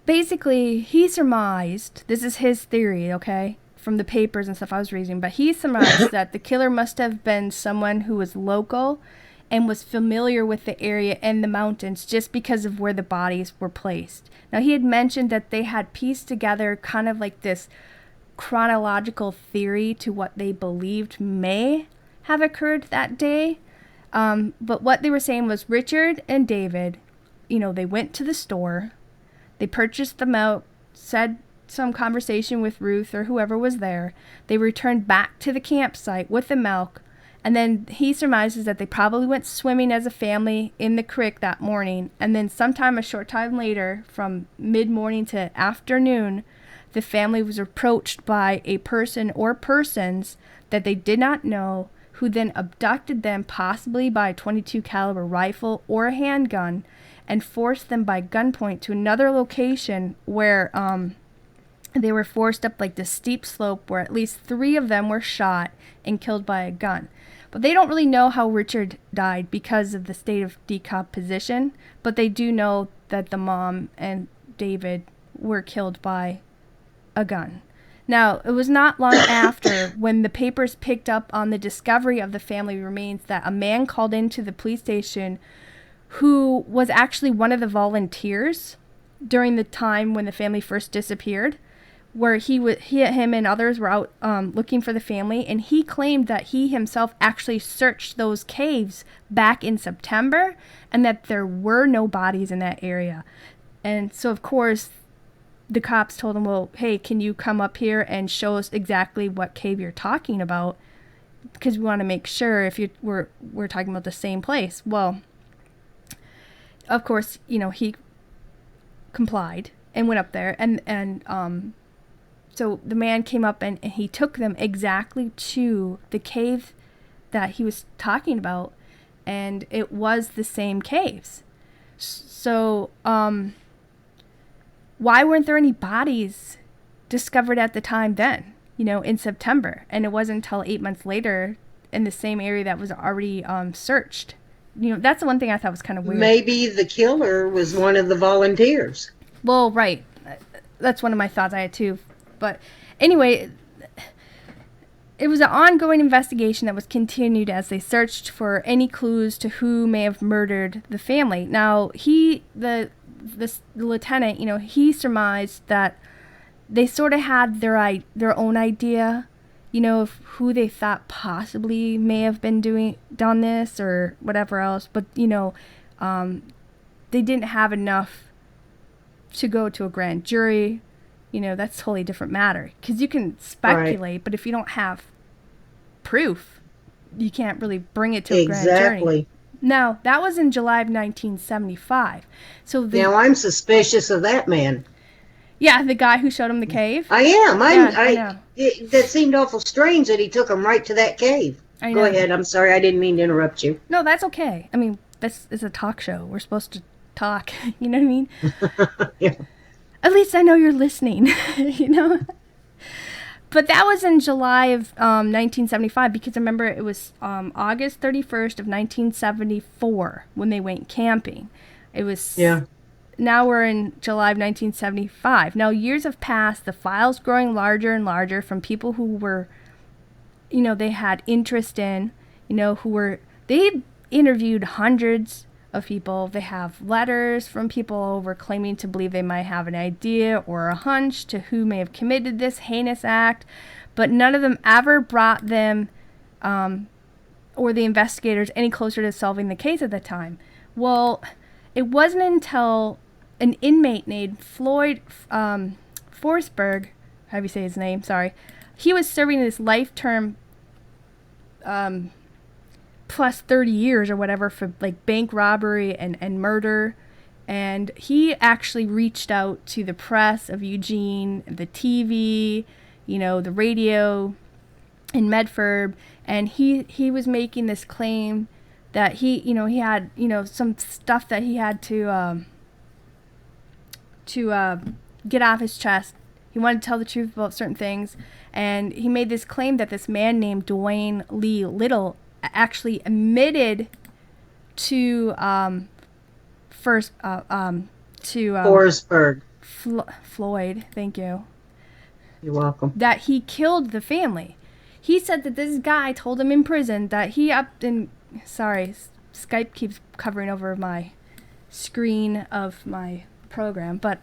Basically, he surmised, this is his theory, okay, from the papers and stuff I was reading, but he surmised that the killer must have been someone who was local and was familiar with the area and the mountains just because of where the bodies were placed. Now, he had mentioned that they had pieced together kind of like this chronological theory to what they believed may have occurred that day. But what they were saying was Richard and David, they went to the store, they purchased the milk, said some conversation with Ruth or whoever was there. They returned back to the campsite with the milk, and then he surmises that they probably went swimming as a family in the creek that morning, and then sometime a short time later, from mid-morning to afternoon, the family was approached by a person or persons that they did not know, who then abducted them, possibly by a .22 caliber rifle or a handgun, and forced them by gunpoint to another location where they were forced up like this steep slope where at least 3 of them were shot and killed by a gun. But they don't really know how Richard died because of the state of decomposition, but they do know that the mom and David were killed by a gun. Now, it was not long after when the papers picked up on the discovery of the family remains that a man called into the police station who was actually one of the volunteers during the time when the family first disappeared, where him and others were out looking for the family, and he claimed that he himself actually searched those caves back in September and that there were no bodies in that area. And so, of course, the cops told him, well, hey, can you come up here and show us exactly what cave you're talking about? Because we want to make sure if we're talking about the same place. Well, of course, he complied and went up there, and so the man came up and he took them exactly to the cave that he was talking about, and it was the same caves. So, why weren't there any bodies discovered at the time then, in September? And it wasn't until 8 months later in the same area that was already searched. That's the one thing I thought was kind of weird. Maybe the killer was one of the volunteers. Well, right. That's one of my thoughts I had too. But anyway, it was an ongoing investigation that was continued as they searched for any clues to who may have murdered the family. Now, the lieutenant, he surmised that they sort of had their own idea, of who they thought possibly may have done this or whatever else. But, they didn't have enough to go to a grand jury. That's a totally different matter. Because you can speculate, right, but if you don't have proof, you can't really bring it to a grand jury. Exactly. Now, that was in July of 1975. So now I'm suspicious of that man. Yeah, the guy who showed him the cave. I am. I know. That seemed awful strange that he took him right to that cave. I know. Go ahead. I'm sorry. I didn't mean to interrupt you. No, that's okay. I mean, this is a talk show. We're supposed to talk. You know what I mean? Yeah. At least I know you're listening, But that was in July of 1975, because remember it was August 31st of 1974 when they went camping. It was... Yeah. Now we're in July of 1975. Now, years have passed, the files growing larger and larger from people who were, they had interest in, they interviewed hundreds of people. They have letters from people who were claiming to believe they might have an idea or a hunch to who may have committed this heinous act, but none of them ever brought them or the investigators any closer to solving the case at the time. Well, it wasn't until an inmate named Floyd Forsberg, how do you say his name? Sorry. He was serving this life term plus 30 years or whatever for like bank robbery and murder. And he actually reached out to the press of Eugene, the TV, the radio in Medford. And he was making this claim that he had, some stuff that he had to get off his chest. He wanted to tell the truth about certain things, and he made this claim that this man named Dwayen Lee Little actually admitted to Forsberg. Floyd, thank you. You're welcome. That he killed the family. He said that this guy told him in prison that he upped and... Sorry, Skype keeps covering over my screen of my program. But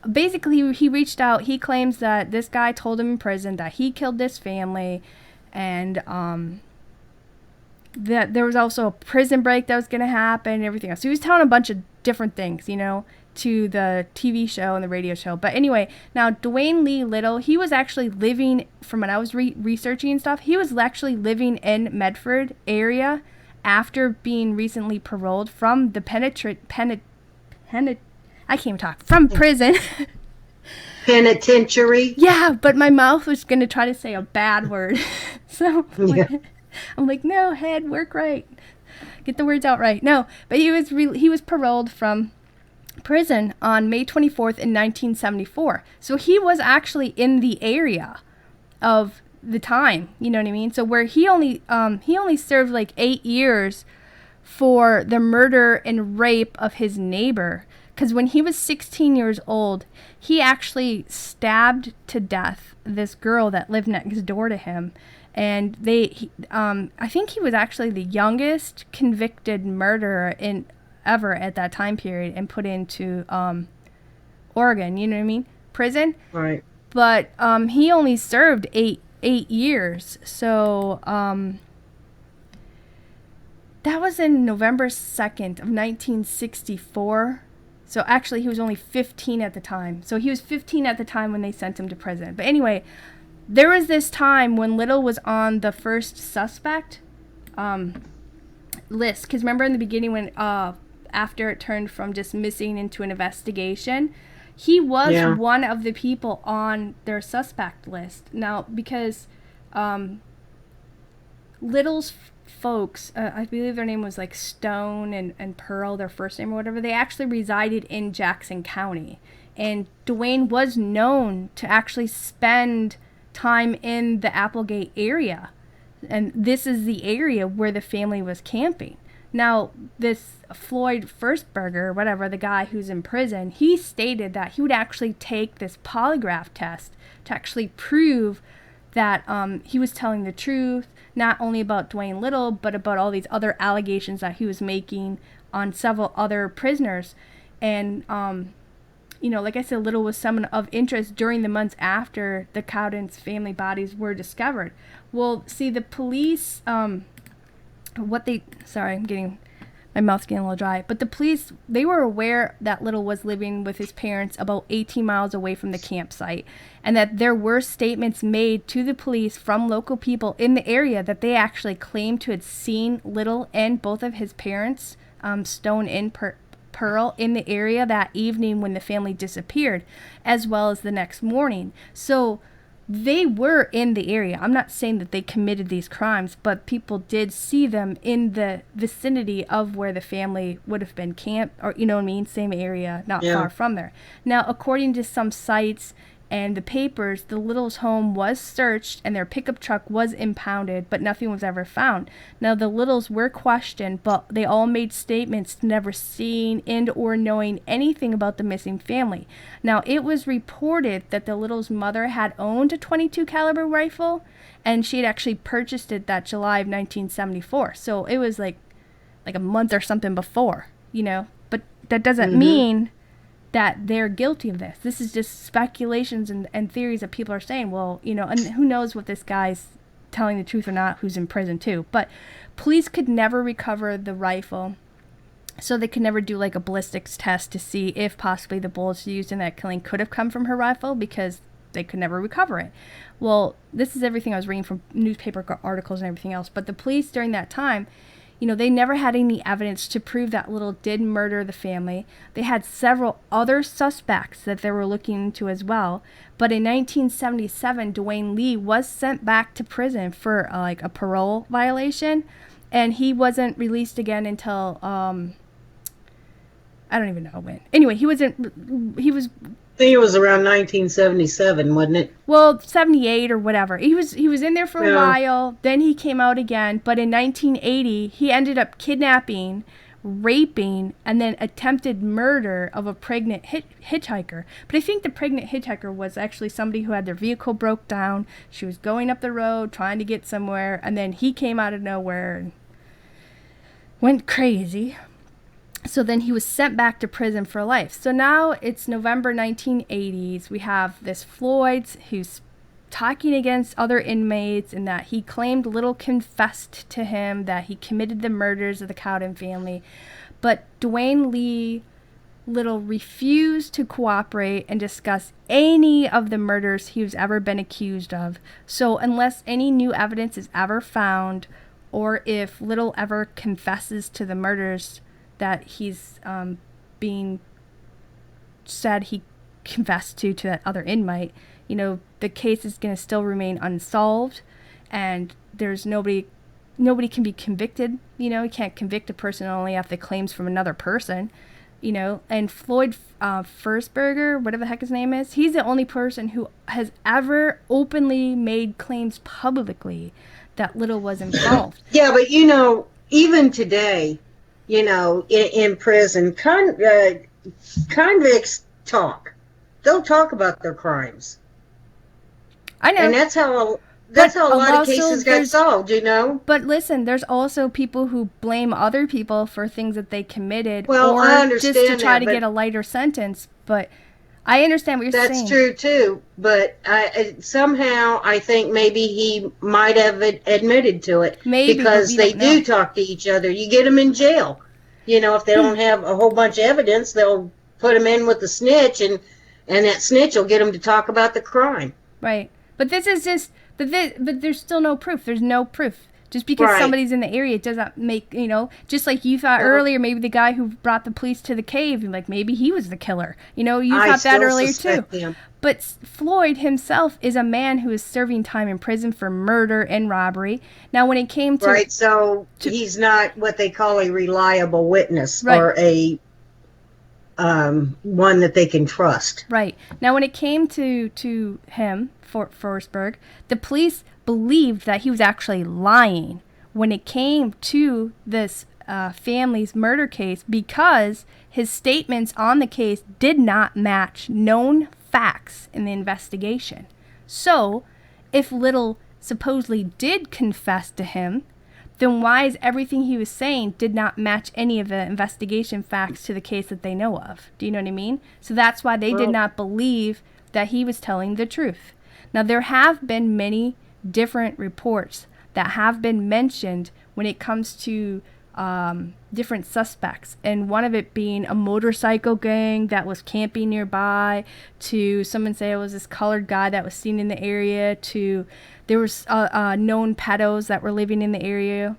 basically, he reached out. He claims that this guy told him in prison that he killed this family. And that there was also a prison break that was going to happen and everything else. So he was telling a bunch of different things, to the TV show and the radio show. But anyway, now Dwayen Lee Little, he was actually living, from when I was researching and stuff, he was actually living in Medford area after being recently paroled from the from prison. Penitentiary. Yeah, but my mouth was going to try to say a bad word. So yeah. I'm like, no, head, work right. Get the words out right. No, but he was paroled from prison on May 24th in 1974. So he was actually in the area of the time, you know what I mean? So where he only served like 8 years for the murder and rape of his neighbor, because when he was 16 years old, he actually stabbed to death this girl that lived next door to him. And I think he was actually the youngest convicted murderer ever at that time period and put into Oregon, you know what I mean? Prison. Right. But he only served 8 years. So that was in November 2nd of 1964. So actually he was only 15 at the time. So he was 15 at the time when they sent him to prison. But anyway, there was this time when Little was on the first suspect list. Because remember in the beginning when after it turned from just missing into an investigation, he was one of the people on their suspect list. Now, because Little's folks, I believe their name was like Stone and Pearl, their first name or whatever, they actually resided in Jackson County. And Dwayen was known to actually spend time in the Applegate area. And this is the area where the family was camping. Now, this Floyd Forsberg, whatever, the guy who's in prison, he stated that he would actually take this polygraph test to actually prove that he was telling the truth, not only about Dwayen Little, but about all these other allegations that he was making on several other prisoners. And, like I said, Little was someone of interest during the months after the Cowden's family bodies were discovered. Well, see, the police, sorry, I'm getting... my mouth's getting a little dry. But the police, they were aware that Little was living with his parents about 18 miles away from the campsite, and that there were statements made to the police from local people in the area that they actually claimed to have seen Little and both of his parents, Stone and Pearl, in the area that evening when the family disappeared, as well as the next morning. So they were in the area. I'm not saying that they committed these crimes, but people did see them in the vicinity of where the family would have been camped, or, same area, not far from there. Now, according to some sites and the papers, the Littles' home was searched and their pickup truck was impounded, but nothing was ever found. Now, the Littles were questioned, but they all made statements never seeing and or knowing anything about the missing family. Now, it was reported that the Littles' mother had owned a .22 caliber rifle, and she had actually purchased it that July of 1974. So it was like a month or something before, But that doesn't mean that they're guilty of this. This is just speculations and theories that people are saying, well, and who knows what this guy's telling the truth or not, who's in prison too. But police could never recover the rifle, so they could never do like a ballistics test to see if possibly the bullets used in that killing could have come from her rifle, because they could never recover it. Well, this is everything I was reading from newspaper articles and everything else. But the police during that time, they never had any evidence to prove that Little did murder the family. They had several other suspects that they were looking into as well. But in 1977, Dwayen Lee was sent back to prison for a parole violation, and he wasn't released again until I don't even know when. Anyway, he was I think it was around 1977, wasn't it? Well, 78 or whatever. He was in there for a while, then he came out again, but in 1980, he ended up kidnapping, raping, and then attempted murder of a pregnant hitchhiker. But I think the pregnant hitchhiker was actually somebody who had their vehicle broke down. She was going up the road, trying to get somewhere, and then he came out of nowhere and went crazy. So then he was sent back to prison for life. So now it's November 1980s. We have this Floyd who's talking against other inmates, and that he claimed Little confessed to him that he committed the murders of the Cowden family. But Dwayen Lee Little refused to cooperate and discuss any of the murders he was ever been accused of. So unless any new evidence is ever found, or if Little ever confesses to the murders that he's being said he confessed to that other inmate, the case is going to still remain unsolved, and there's nobody can be convicted. You can't convict a person only after claims from another person, and Floyd Fursberger, whatever the heck his name is, he's the only person who has ever openly made claims publicly that Little was involved. Yeah, but even today, in prison, convicts talk. They'll talk about their crimes. I know. And that's how a lot of cases got solved, But listen, there's also people who blame other people for things that they committed, or I understand just to try to get a lighter sentence. But I understand what you're saying. That's true too. But somehow I think maybe he might have admitted to it, because they do talk to each other. You get them in jail. If they don't have a whole bunch of evidence, they'll put them in with the snitch, and that snitch will get them to talk about the crime. Right. But this is just, but there's still no proof. There's no proof. Just because somebody's in the area, it doesn't make, just like you thought earlier, maybe the guy who brought the police to the cave, maybe he was the killer. You thought that earlier too. Him. But Floyd himself is a man who is serving time in prison for murder and robbery. Now, when it came to... Right, so he's not what they call a reliable witness, or a one that they can trust. Right. Now, when it came to him, Forsberg, the police believed that he was actually lying when it came to this family's murder case, because his statements on the case did not match known facts in the investigation. So if Little supposedly did confess to him, then why is everything he was saying did not match any of the investigation facts to the case that they know of? Do you know what I mean? So that's why they did not believe that he was telling the truth. Now, there have been many different reports that have been mentioned when it comes to different suspects, and one of it being a motorcycle gang that was camping nearby, to someone say it was this colored guy that was seen in the area, to there was known pedos that were living in the area.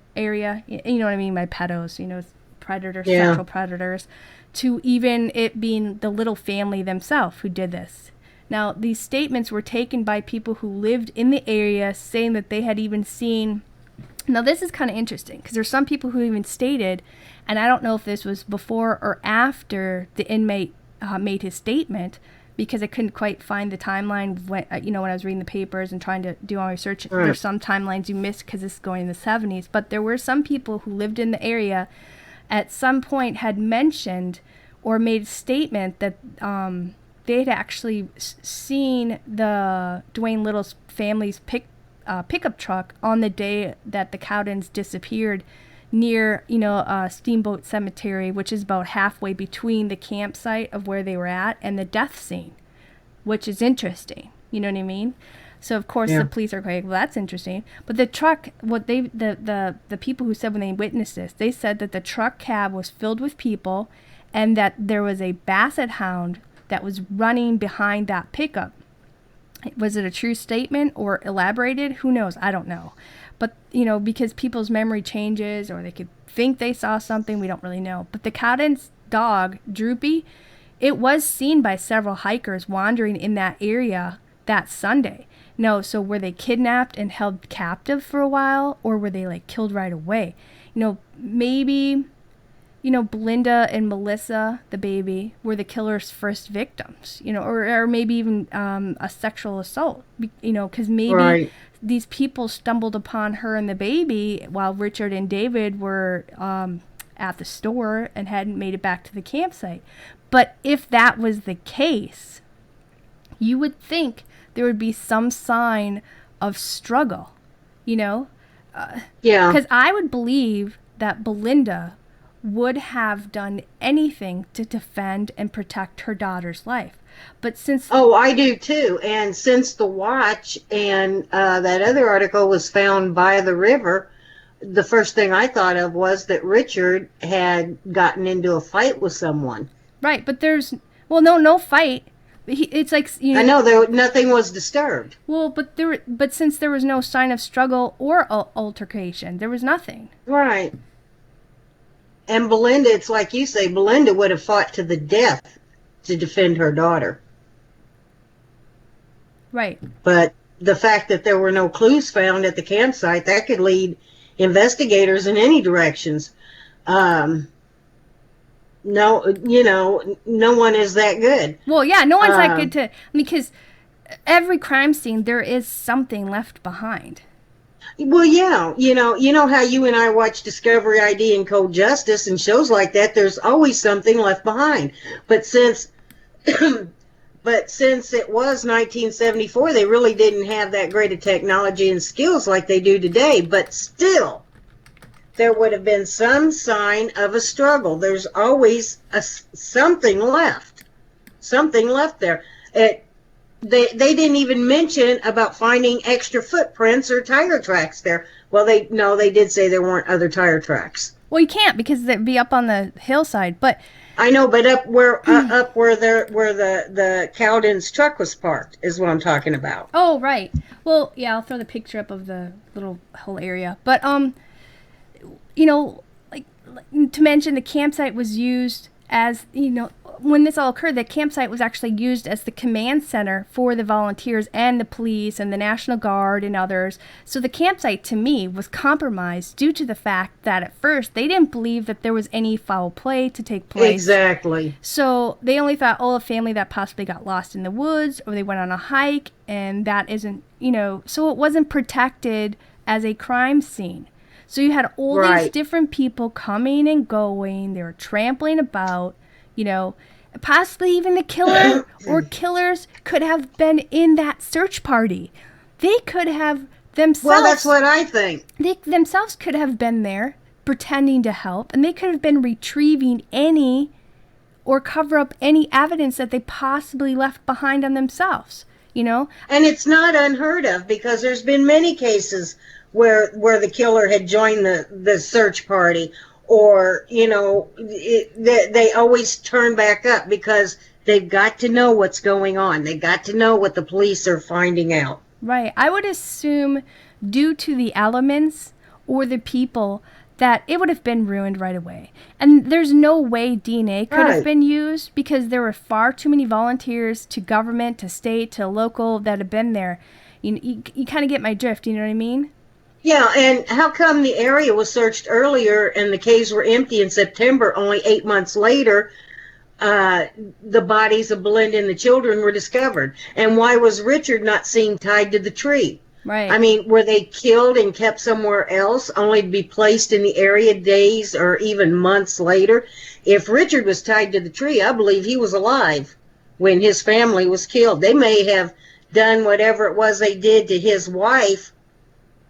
You know what I mean by pedos, predators, sexual predators, to even it being the Little family themselves who did this. Now, these statements were taken by people who lived in the area, saying that they had even seen. Now, this is kind of interesting because there's some people who even stated, and I don't know if this was before or after the inmate made his statement, because I couldn't quite find the timeline when I was reading the papers and trying to do all my research. Right. There's some timelines you missed because this is going in the 70s, but there were some people who lived in the area at some point had mentioned or made a statement that they had actually seen the Dwayen Little's family's pickup truck on the day that the Cowdens disappeared near, Steamboat Cemetery, which is about halfway between the campsite of where they were at and the death scene, which is interesting. You know what I mean? So of course the police are going, well, that's interesting. But the truck, the people who said when they witnessed this, they said that the truck cab was filled with people and that there was a basset hound that was running behind that pickup. Was it a true statement or elaborated? Who knows? I don't know. But, because people's memory changes or they could think they saw something, we don't really know. But the Cowden's dog, Droopy, it was seen by several hikers wandering in that area that Sunday. No, so were they kidnapped and held captive for a while, or were they killed right away? Maybe, Belinda and Melissa, the baby, were the killer's first victims, or maybe even a sexual assault, because maybe these people stumbled upon her and the baby while Richard and David were at the store and hadn't made it back to the campsite. But if that was the case, you would think there would be some sign of struggle, Because I would believe that Belinda would have done anything to defend and protect her daughter's life. But since... Oh, I do too. And since the watch and that other article was found by the river, the first thing I thought of was that Richard had gotten into a fight with someone. Right, but there's... Well, no fight. It's like... I know, nothing was disturbed. Well, but since there was no sign of struggle or altercation, there was nothing. Right. And Belinda, it's like you say, Belinda would have fought to the death to defend her daughter. Right. But the fact that there were no clues found at the campsite, that could lead investigators in any directions. No one is that good. Well, yeah, no one's that good because every crime scene, there is something left behind. Well, yeah, you know how you and I watch Discovery ID and Cold Justice and shows like that, there's always something left behind. But since it was 1974, they really didn't have that great of technology and skills like they do today. But still, there would have been some sign of a struggle. There's always something left there. They didn't even mention about finding extra footprints or tire tracks there. Well, they did say there weren't other tire tracks. Well, you can't because they'd be up on the hillside. But I know, but up where the Cowden's truck was parked is what I'm talking about. Oh, right. Well, yeah, I'll throw the picture up of the little whole area. But to mention the campsite was used as, when this all occurred, the campsite was actually used as the command center for the volunteers and the police and the National Guard and others. So the campsite, to me, was compromised due to the fact that at first they didn't believe that there was any foul play to take place. Exactly. So they only thought, a family that possibly got lost in the woods or they went on a hike, and that isn't, so it wasn't protected as a crime scene. So you had all these different people coming and going. They were trampling about. Possibly even the killer or killers could have been in that search party. They could have themselves... Well, that's what I think. They themselves could have been there pretending to help, and they could have been retrieving any or cover up any evidence that they possibly left behind on themselves, you know? And it's not unheard of, because there's been many cases where the killer had joined the search party, or, you know, they always turn back up because they've got to know what's going on. They got to know what the police are finding out. Right. I would assume due to the elements or the people that it would have been ruined right away. And there's no way DNA could have been used, because there were far too many volunteers, to government, to state, to local, that have been there. You kind of get my drift, you know what I mean? Yeah, and how come the area was searched earlier and the caves were empty in September, only 8 months later, the bodies of Belinda and the children were discovered? And why was Richard not seen tied to the tree? Right. I mean, were they killed and kept somewhere else, only to be placed in the area days or even months later? If Richard was tied to the tree, I believe he was alive when his family was killed. They may have done whatever it was they did to his wife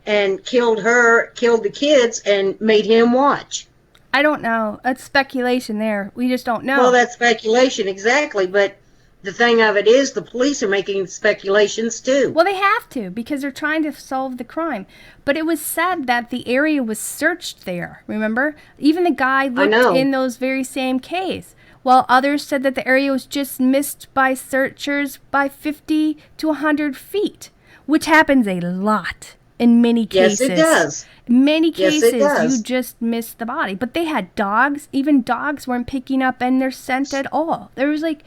and killed her, killed the kids, and made him watch. I don't know. That's speculation there. We just don't know. Well, that's speculation, exactly, but the thing of it is the police are making speculations too. Well, they have to, because they're trying to solve the crime. But it was said that the area was searched there, remember? Even the guy looked in those very same caves, while others said that the area was just missed by searchers by 50 to 100 feet, which happens a lot in many cases. Yes, it does. In many cases, yes, you just miss the body. But they had dogs. Even dogs weren't picking up in their scent at all. There was like...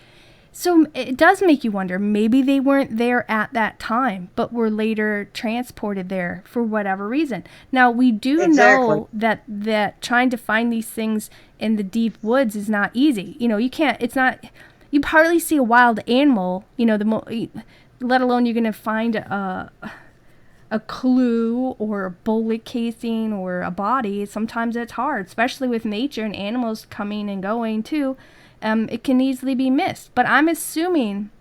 So it does make you wonder, maybe they weren't there at that time, but were later transported there for whatever reason. Now, we do know that trying to find these things in the deep woods is not easy. You know, you hardly see a wild animal, you know, let alone you're going to find a clue or a bullet casing or a body. Sometimes it's hard, especially with nature and animals coming and going too. It can easily be missed. But I'm assuming,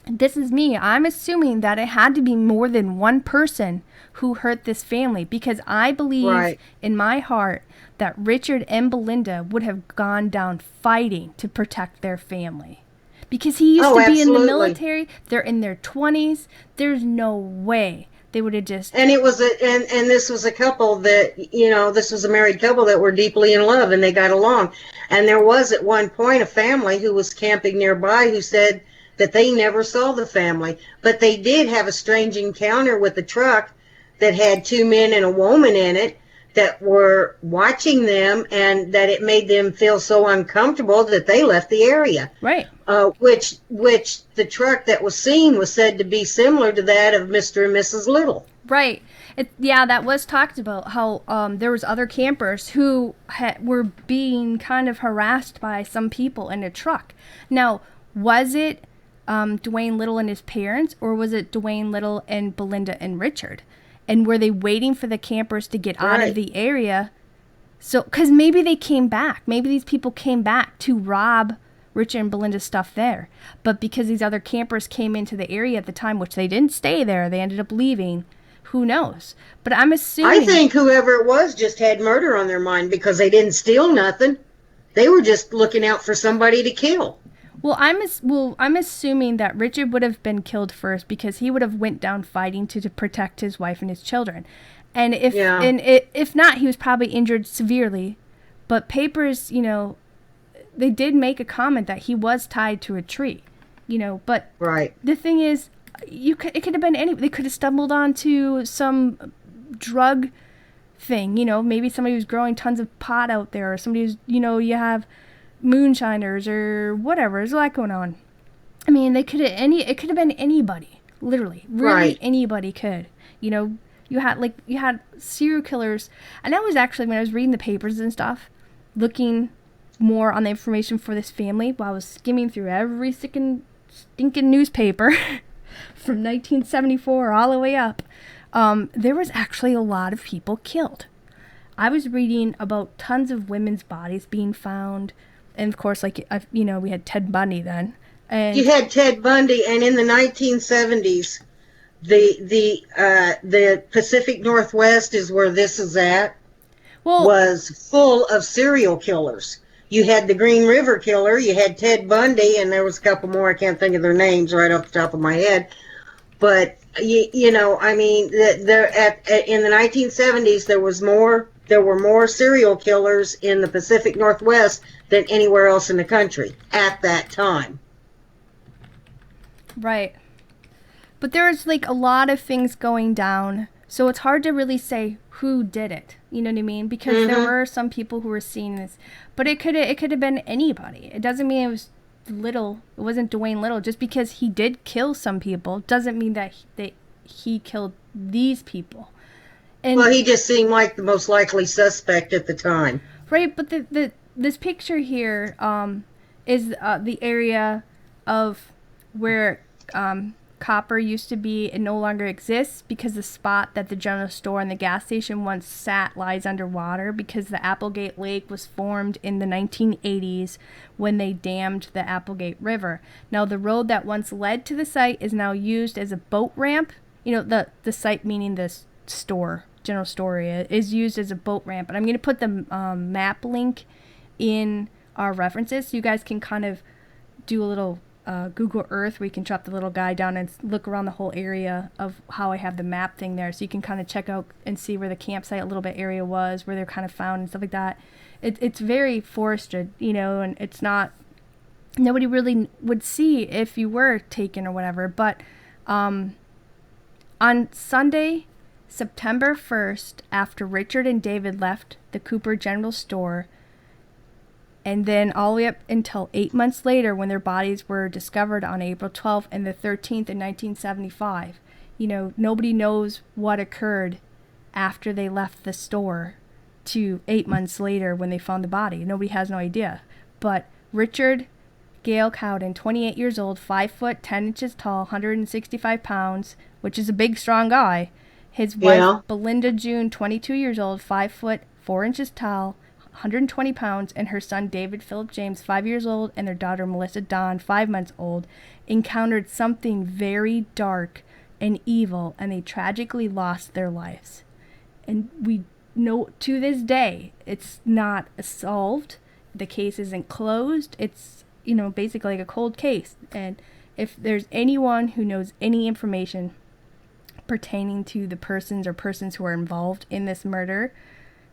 this is me, I'm assuming that it had to be more than one person who hurt this family, because I believe in my heart that Richard and Belinda would have gone down fighting to protect their family. Because he used to be in the military, they're in their 20s, there's no way they would have just... And it was and this was a couple that, you know, this was a married couple that were deeply in love and they got along. And there was at one point a family who was camping nearby who said that they never saw the family, but they did have a strange encounter with a truck that had 2 men and a woman in it that were watching them, and that it made them feel so uncomfortable that they left the area. Right. Which the truck that was seen was said to be similar to that of Mr. and Mrs. Little. Right. That was talked about, how there was other campers who were being kind of harassed by some people in a truck. Now, was it Dwayen Little and his parents, or was it Dwayen Little and Belinda and Richard? And were they waiting for the campers to get out of the area? So, because maybe they came back. Maybe these people came back to rob Richard and Belinda's stuff there. But because these other campers came into the area at the time, which they didn't stay there, they ended up leaving. Who knows? But I'm assuming... I think whoever it was just had murder on their mind, because they didn't steal nothing. They were just looking out for somebody to kill. Well, I'm assuming that Richard would have been killed first, because he would have went down fighting to protect his wife and his children. And if not, he was probably injured severely. But papers, you know, they did make a comment that he was tied to a tree, you know. But the thing is, it could have been they could have stumbled onto some drug thing, you know. Maybe somebody was growing tons of pot out there, or somebody who's, you know, you have moonshiners or whatever. There's a lot going on. I mean, it could have been anybody, literally, really anybody could. You know, you had serial killers, and that was actually when I was reading the papers and stuff, looking more on the information for this family while I was skimming through every stinking newspaper from 1974 all the way up. There was actually a lot of people killed. I was reading about tons of women's bodies being found. And of course, we had Ted Bundy then. And you had Ted Bundy, and in the 1970s, the Pacific Northwest is where this is at. Well, was full of serial killers. You had the Green River Killer, you had Ted Bundy, and there was a couple more. I can't think of their names right off the top of my head. But you know, I mean, there in the 1970s there were more serial killers in the Pacific Northwest than anywhere else in the country at that time. right. But there's like a lot of things going down, so it's hard to really say who did it. You know what I mean? Because there were some people who were seeing this, but it could have been anybody. It doesn't mean it was Little. It wasn't Dwayen Little. Just because he did kill some people doesn't mean that he killed these people. And, well, he just seemed like the most likely suspect at the time. Right, but this picture here is the area of where copper used to be. It no longer exists because the spot that the general store and the gas station once sat lies underwater because the Applegate Lake was formed in the 1980s when they dammed the Applegate River. Now the road that once led to the site is now used as a boat ramp. You know, the site meaning the store, general store area, is used as a boat ramp. And I'm going to put the map link in our references so you guys can kind of do a little Google Earth where you can drop the little guy down and look around the whole area of how I have the map thing there, so you can kind of check out and see where the campsite a little bit area was, where they're kind of found and stuff like that. It's very forested, you know, and it's not, nobody really would see if you were taken or whatever. But on Sunday, September 1st, after Richard and David left the Cooper General Store, and then all the way up until 8 months later when their bodies were discovered on April 12th and the 13th in 1975. You know, nobody knows what occurred after they left the store to 8 months later when they found the body. Nobody has no idea. But Richard Gale Cowden, 28 years old, 5 foot 10 inches tall, 165 pounds, which is a big, strong guy. His wife, Belinda June, 22 years old, 5 foot 4 inches tall, 120 pounds, and her son David Philip James, 5 years old, and their daughter Melissa Dawn, 5 months old, encountered something very dark and evil, and they tragically lost their lives. And we know to this day it's not solved. The case isn't closed. It's, you know, basically like a cold case. And if there's anyone who knows any information pertaining to the persons who are involved in this murder,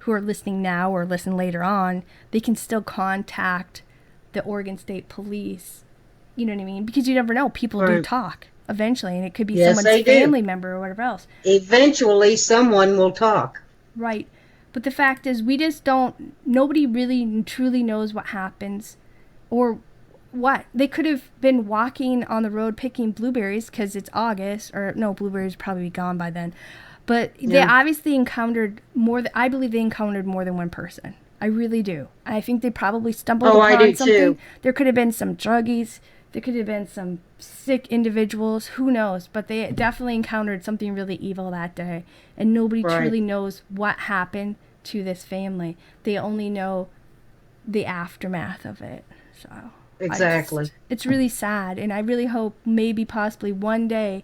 who are listening now or listen later on, they can still contact the Oregon State Police. You know what I mean? Because you never know. People do talk eventually, and it could be someone's family member or whatever else. Eventually, someone will talk. Right. But the fact is, we just don't, nobody really truly knows what happens or what. They could have been walking on the road picking blueberries because it's August, or no, blueberries would probably be gone by then. But they obviously encountered I believe they encountered more than one person. I really do. I think they probably stumbled upon something. Too. There could have been some druggies. There could have been some sick individuals. Who knows? But they definitely encountered something really evil that day. And nobody truly knows what happened to this family. They only know the aftermath of it. So exactly. It's really sad. And I really hope maybe possibly one day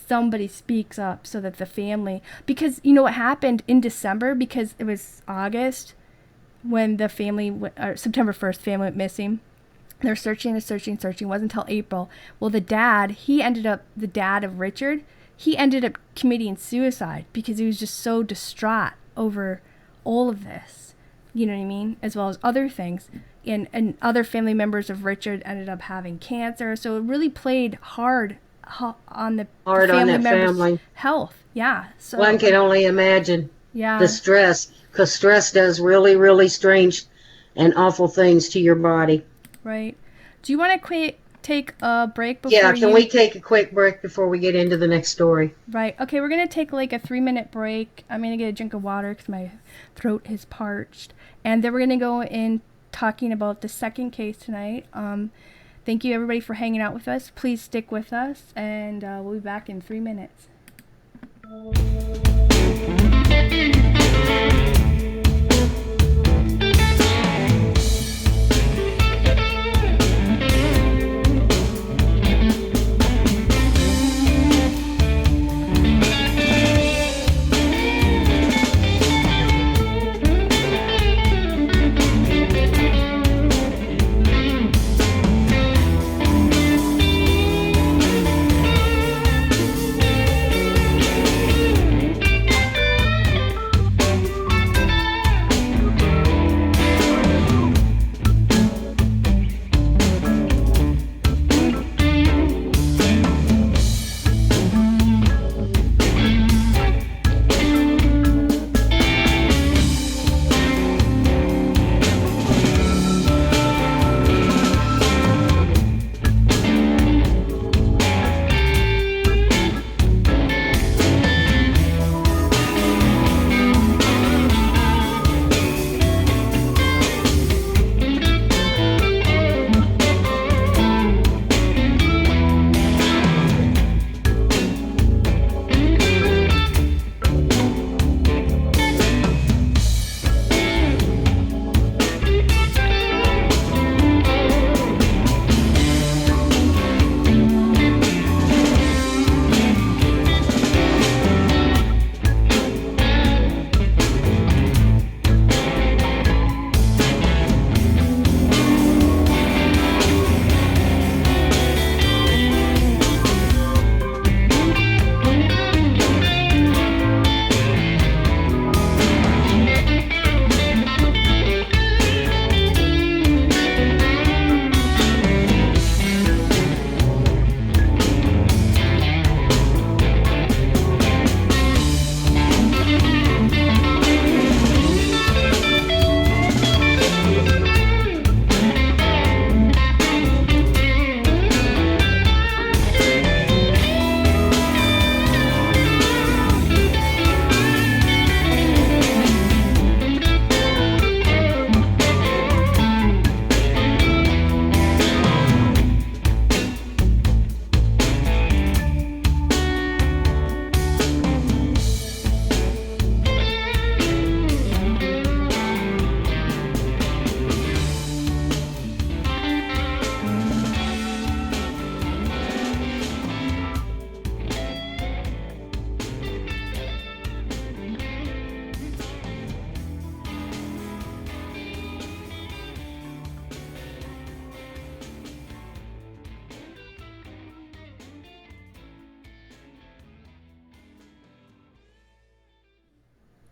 somebody speaks up so that the family, because you know what happened in December, because it was August when the family, September 1st, family went missing. They're searching. It wasn't until April. Well, the dad of Richard, he ended up committing suicide because he was just so distraught over all of this, you know what I mean, as well as other things. And other family members of Richard ended up having cancer, so it really played hard on the family members' health. Yeah. So one can only imagine the stress, because stress does really, really strange and awful things to your body. Right. Do you want to take a break before can we take a quick break before we get into the next story? Right. Okay, we're going to take like a 3-minute break. I'm going to get a drink of water because my throat is parched. And then we're going to go in talking about the second case tonight. Thank you, everybody, for hanging out with us. Please stick with us, and we'll be back in 3 minutes.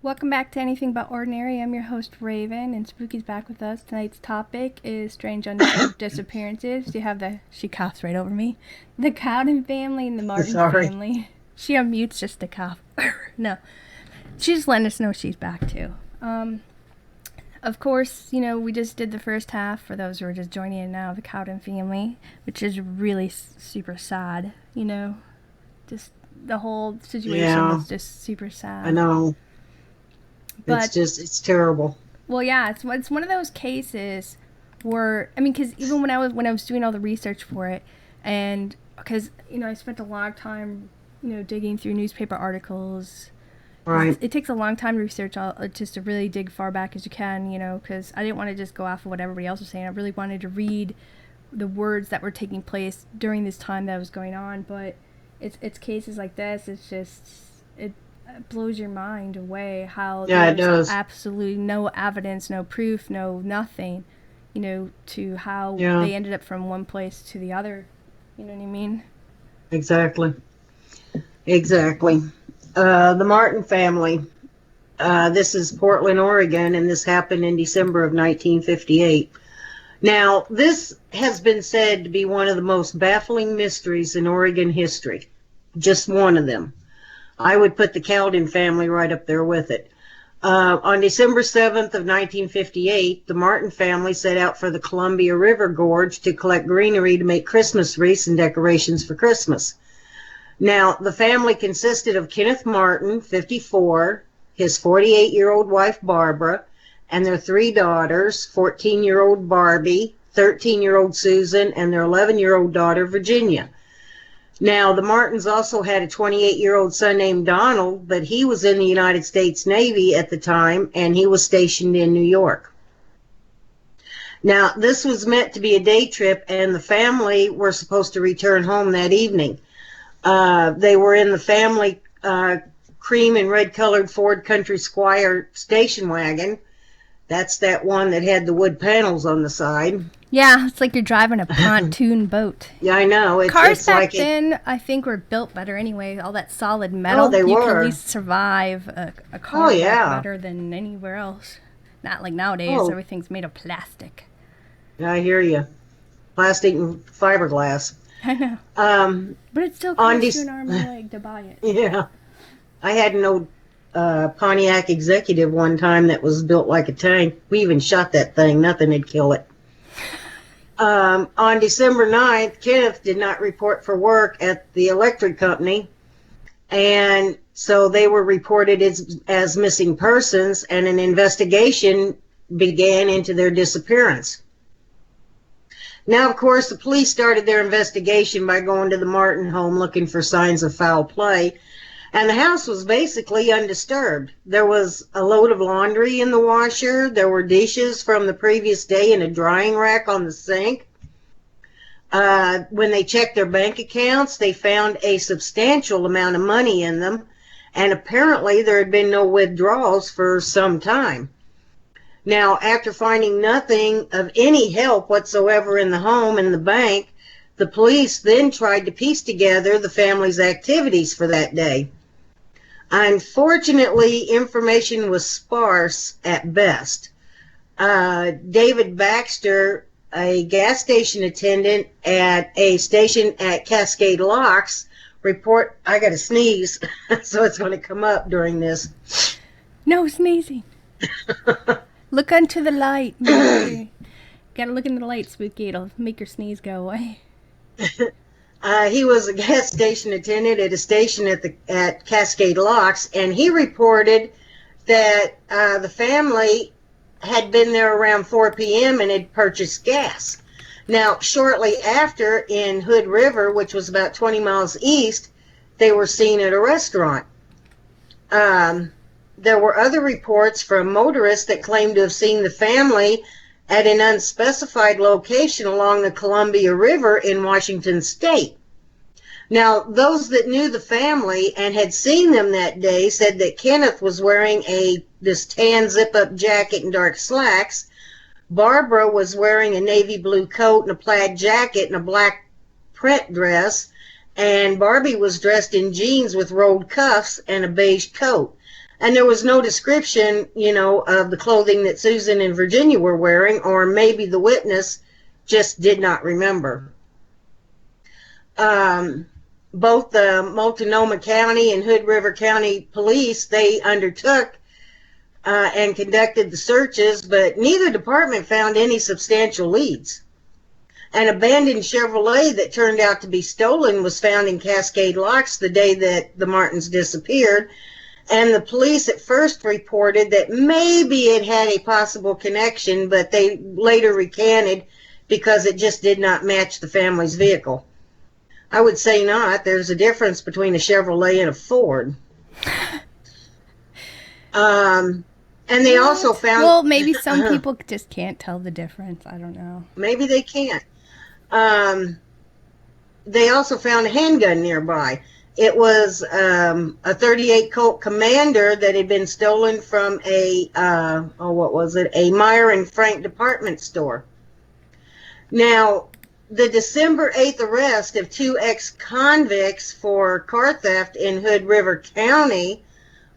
Welcome back to Anything But Ordinary. I'm your host, Raven, and Spooky's back with us. Tonight's topic is strange unsolved disappearances. You have she coughs right over me. The Cowden family and the Martin family. She unmutes just to cough. No. She's just letting us know she's back, too. Of course, we just did the first half for those who are just joining in now, the Cowden family, which is really super sad, Just the whole situation is just super sad. I know. But it's terrible. Well, yeah, it's one of those cases where, because even when I was doing all the research for it, and because, I spent a lot of time, digging through newspaper articles. Right. It takes a long time to research, just to really dig far back as you can, because I didn't want to just go off of what everybody else was saying. I really wanted to read the words that were taking place during this time that was going on. But it's cases like this, it blows your mind away how there's absolutely no evidence, no proof, no nothing, to how they ended up from one place to the other. You know what I mean? Exactly. The Martin family, this is Portland, Oregon, and this happened in December of 1958. Now, this has been said to be one of the most baffling mysteries in Oregon history. Just one of them. I would put the Cowden family right up there with it. On December 7th of 1958, the Martin family set out for the Columbia River Gorge to collect greenery to make Christmas wreaths and decorations for Christmas. Now, the family consisted of Kenneth Martin, 54, his 48-year-old wife Barbara, and their three daughters, 14-year-old Barbie, 13-year-old Susan, and their 11-year-old daughter Virginia. Now, the Martins also had a 28-year-old son named Donald, but he was in the United States Navy at the time, and he was stationed in New York. Now, this was meant to be a day trip, and the family were supposed to return home that evening. They were in the family cream and red-colored Ford Country Squire station wagon. That's that one that had the wood panels on the side. Yeah, it's like you're driving a pontoon boat. Yeah, I know. Cars back then, I think, were built better anyway. All that solid metal. Oh, they were. You could at least survive a car better than anywhere else. Not like nowadays, everything's made of plastic. Yeah, I hear you. Plastic and fiberglass. I know. But it still costs you an arm and a leg to buy it. Yeah. I had an old Pontiac Executive one time that was built like a tank. We even shot that thing. Nothing would kill it. On December 9th, Kenneth did not report for work at the electric company, and so they were reported as missing persons, and an investigation began into their disappearance. Now, of course, the police started their investigation by going to the Martin home looking for signs of foul play, and the house was basically undisturbed. There was a load of laundry in the washer. There were dishes from the previous day in a drying rack on the sink. When they checked their bank accounts, they found a substantial amount of money in them, and apparently there had been no withdrawals for some time. Now, after finding nothing of any help whatsoever in the home and the bank, the police then tried to piece together the family's activities for that day. Unfortunately, information was sparse at best. David Baxter, a gas station attendant at a station at Cascade Locks, I got to sneeze, so it's going to come up during this. No sneezing. Look into the light. Gotta look into the light, Spooky. It'll make your sneeze go away. He was a gas station attendant at a station at Cascade Locks, and he reported that the family had been there around 4 p.m. and had purchased gas. Now, shortly after, in Hood River, which was about 20 miles east, they were seen at a restaurant. There were other reports from motorists that claimed to have seen the family at an unspecified location along the Columbia River in Washington State. Now, those that knew the family and had seen them that day said that Kenneth was wearing this tan zip-up jacket and dark slacks. Barbara was wearing a navy blue coat and a plaid jacket and a black print dress, and Barbie was dressed in jeans with rolled cuffs and a beige coat. And there was no description, of the clothing that Susan and Virginia were wearing, or maybe the witness just did not remember. Both the Multnomah County and Hood River County police, they undertook and conducted the searches, but neither department found any substantial leads. An abandoned Chevrolet that turned out to be stolen was found in Cascade Locks the day that the Martins disappeared, and the police at first reported that maybe it had a possible connection, but they later recanted because it just did not match the family's vehicle. I would say not. There's a difference between a Chevrolet and a Ford. And they also found... Well, maybe some people just can't tell the difference. I don't know. Maybe they can't. They also found a handgun nearby. It was a .38 Colt Commander that had been stolen from a Meyer and Frank department store. Now, the December 8th arrest of 2 ex-convicts for car theft in Hood River County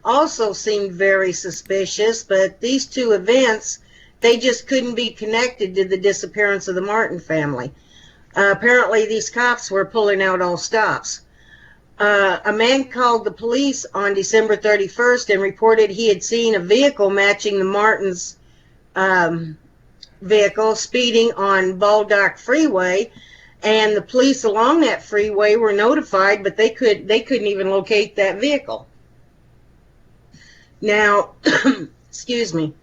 also seemed very suspicious, but these 2 events, they just couldn't be connected to the disappearance of the Martin family. Apparently, these cops were pulling out all stops. A man called the police on December 31st and reported he had seen a vehicle matching the Martins' vehicle speeding on Baldock Freeway, and the police along that freeway were notified, but they couldn't even locate that vehicle. Now, excuse me,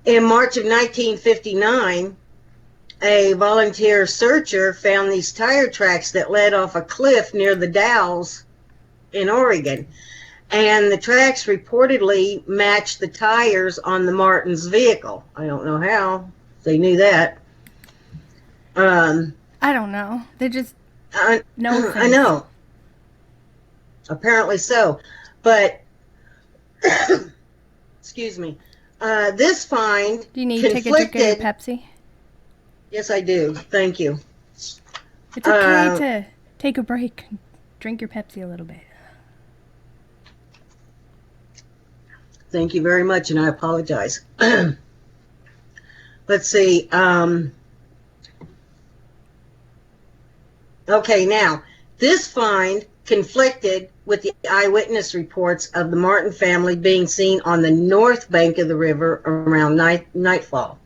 in March of 1959, a volunteer searcher found these tire tracks that led off a cliff near the Dalles in Oregon, and the tracks reportedly matched the tires on the Martins' vehicle. I don't know how they knew that. I don't know. They just know. I know. Apparently so, but excuse me. This find Do you need to take a drink of your Pepsi? Yes, I do. Thank you. It's okay to take a break and drink your Pepsi a little bit. Thank you very much, and I apologize. Let's see. Okay, now, this find conflicted with the eyewitness reports of the Martin family being seen on the north bank of the river around nightfall.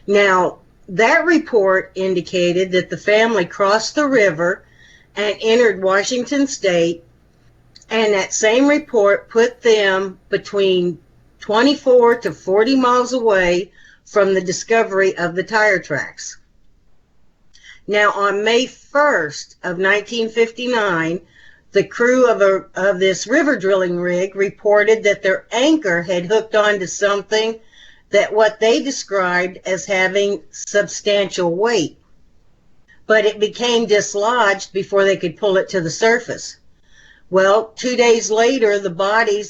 Now, that report indicated that the family crossed the river and entered Washington State, and that same report put them between 24 to 40 miles away from the discovery of the tire tracks. Now, on May 1st of 1959, the crew of this river drilling rig reported that their anchor had hooked onto something that what they described as having substantial weight, but it became dislodged before they could pull it to the surface. Well, 2 days later, the body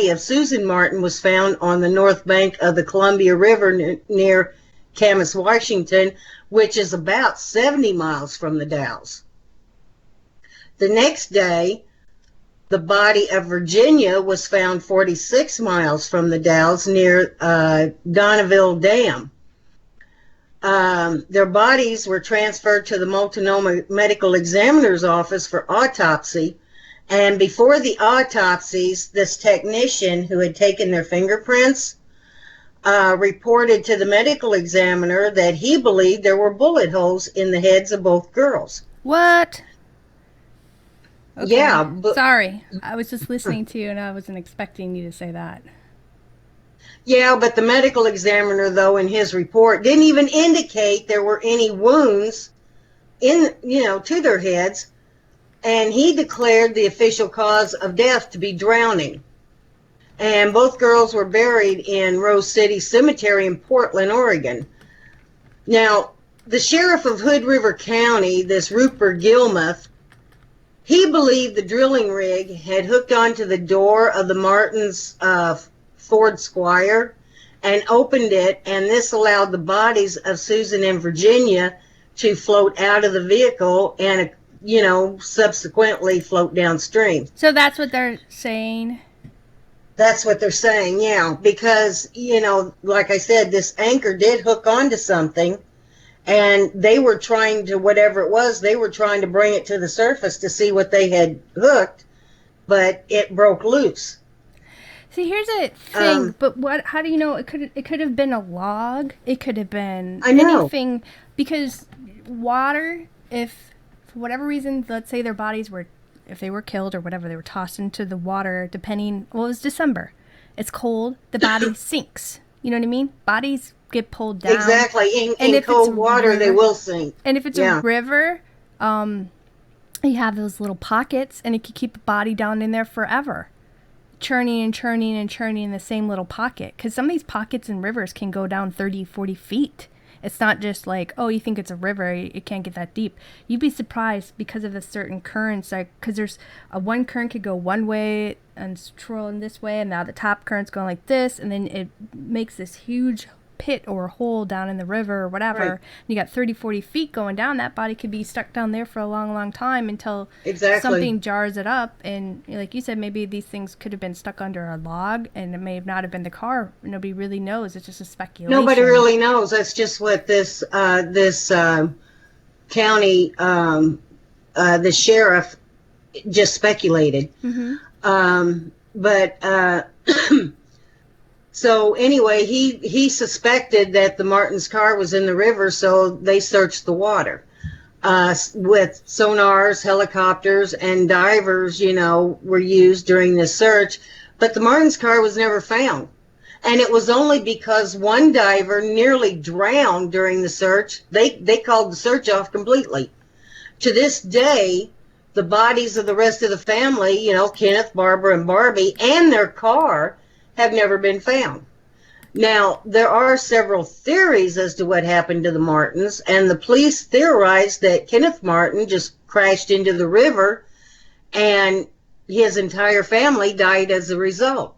of Susan Martin was found on the north bank of the Columbia River near Camas, Washington, which is about 70 miles from the Dalles. The next day, the body of Virginia was found 46 miles from the Dalles near Donneville Dam. Their bodies were transferred to the Multnomah Medical Examiner's office for autopsy, and before the autopsies, this technician who had taken their fingerprints reported to the medical examiner that he believed there were bullet holes in the heads of both girls. What? Okay. Yeah. But, sorry, I was just listening to you and I wasn't expecting you to say that. Yeah, but the medical examiner, though, in his report didn't even indicate there were any wounds to their heads, and he declared the official cause of death to be drowning. And both girls were buried in Rose City Cemetery in Portland, Oregon. Now, the sheriff of Hood River County, this Rupert Gilmuth, he believed the drilling rig had hooked onto the door of the Martins' Ford Squire and opened it, and this allowed the bodies of Susan and Virginia to float out of the vehicle and, subsequently float downstream. So that's what they're saying? That's what they're saying, yeah, because, like I said, this anchor did hook onto something, and they were trying to, whatever it was, they were trying to bring it to the surface to see what they had hooked, but it broke loose. See, here's a thing, but how do you know it could have been a log, it could have been I know. anything, because water, if for whatever reason, let's say their bodies were, if they were killed or whatever, they were tossed into the water, depending, well, it was December. It's cold, the body sinks. You know what I mean? Bodies get pulled down. Exactly. In cold water, they will sink. And if it's a river, you have those little pockets, and it can keep a body down in there forever. Churning and churning and churning in the same little pocket. Because some of these pockets in rivers can go down 30, 40 feet. It's not just like, oh, you think it's a river, it can't get that deep. You'd be surprised because of the certain currents, like, because there's one current could go one way and swirling this way, and now the top current's going like this, and then it makes this huge pit or hole down in the river or whatever. Right. You got 30, 40 feet going down. That body could be stuck down there for a long, long time until something jars it up. And like you said, maybe these things could have been stuck under a log, and it may not have been the car. Nobody really knows. It's just a speculation. Nobody really knows. That's just what this county, the sheriff just speculated. Mm-hmm. So anyway, he suspected that the Martin's car was in the river, so they searched the water with sonars, helicopters, and divers, were used during this search. But the Martin's car was never found. And it was only because one diver nearly drowned during the search, they called the search off completely. To this day, the bodies of the rest of the family, Kenneth, Barbara, and Barbie, and their car have never been found. Now, there are several theories as to what happened to the Martins, and the police theorized that Kenneth Martin just crashed into the river and his entire family died as a result.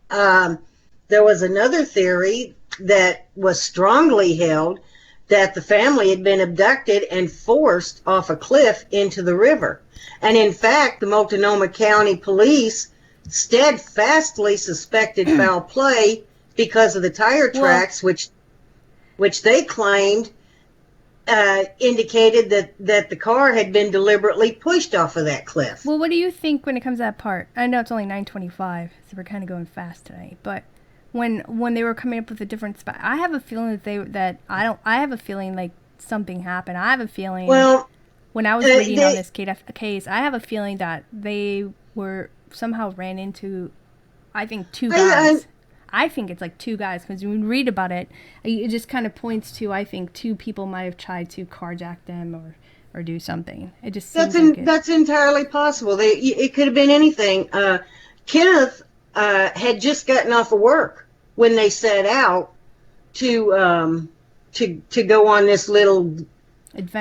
There was another theory that was strongly held that the family had been abducted and forced off a cliff into the river. And in fact, the Multnomah County Police steadfastly suspected foul play because of the tire tracks, which they claimed indicated that the car had been deliberately pushed off of that cliff. Well, what do you think when it comes to that part? I know it's only 9:25, so we're kind of going fast tonight. But when they were coming up with a different spot, I have a feeling I have a feeling like something happened. I have a feeling. Well, when I was reading on this case, I have a feeling that they were somehow ran into, I think, two guys. I think it's like two guys, because when you read about it, it just kind of points to, I think, two people might have tried to carjack them or do something. It just seems that's entirely possible. It could have been anything. Kenneth had just gotten off of work when they set out to go on this little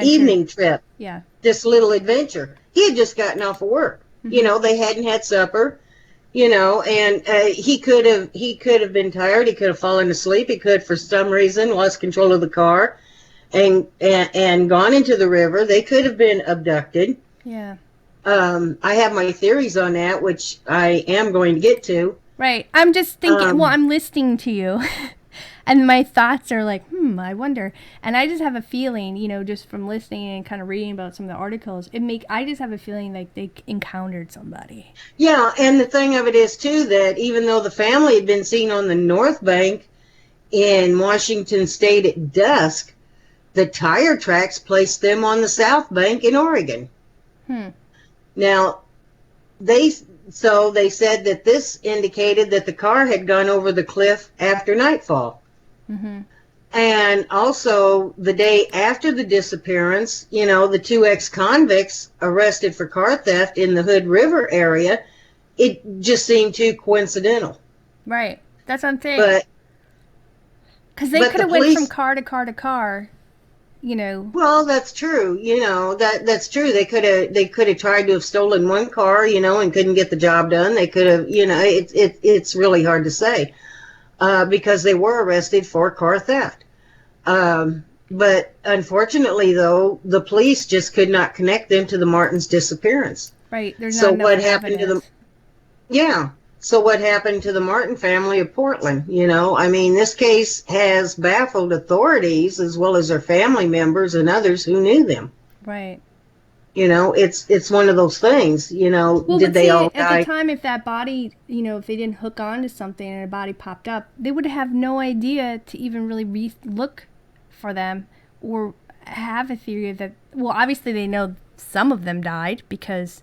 evening trip. Yeah. This little adventure. He had just gotten off of work. Mm-hmm. They hadn't had supper. And he could have been tired. He could have fallen asleep. He could, for some reason, lost control of the car and gone into the river. They could have been abducted. Yeah. I have my theories on that, which I am going to get to. Right. I'm just thinking, I'm listening to you. And my thoughts are like, I wonder. And I just have a feeling, just from listening and kind of reading about some of the articles, I just have a feeling like they encountered somebody. Yeah, and the thing of it is, too, that even though the family had been seen on the North Bank in Washington State at dusk, the tire tracks placed them on the South Bank in Oregon. Now, they said that this indicated that the car had gone over the cliff after nightfall. Mm-hmm. And also, the day after the disappearance, the two ex-convicts arrested for car theft in the Hood River area, it just seemed too coincidental. Right. That's what I'm saying. Because they could have went from car to car to car, Well, that's true. That's true. They could have tried to have stolen one car, and couldn't get the job done. They could have, it's really hard to say. Because they were arrested for car theft. But unfortunately, though, the police just could not connect them to the Martins' disappearance. Right. There's not enough what happened to them? Yeah. So what happened to the Martin family of Portland? I mean, this case has baffled authorities as well as their family members and others who knew them. Right. It's one of those things, Well, did but they see, all at the die? time, if that body, if they didn't hook on to something and a body popped up, they would have no idea to even really look for them or have a theory that, well, obviously they know some of them died because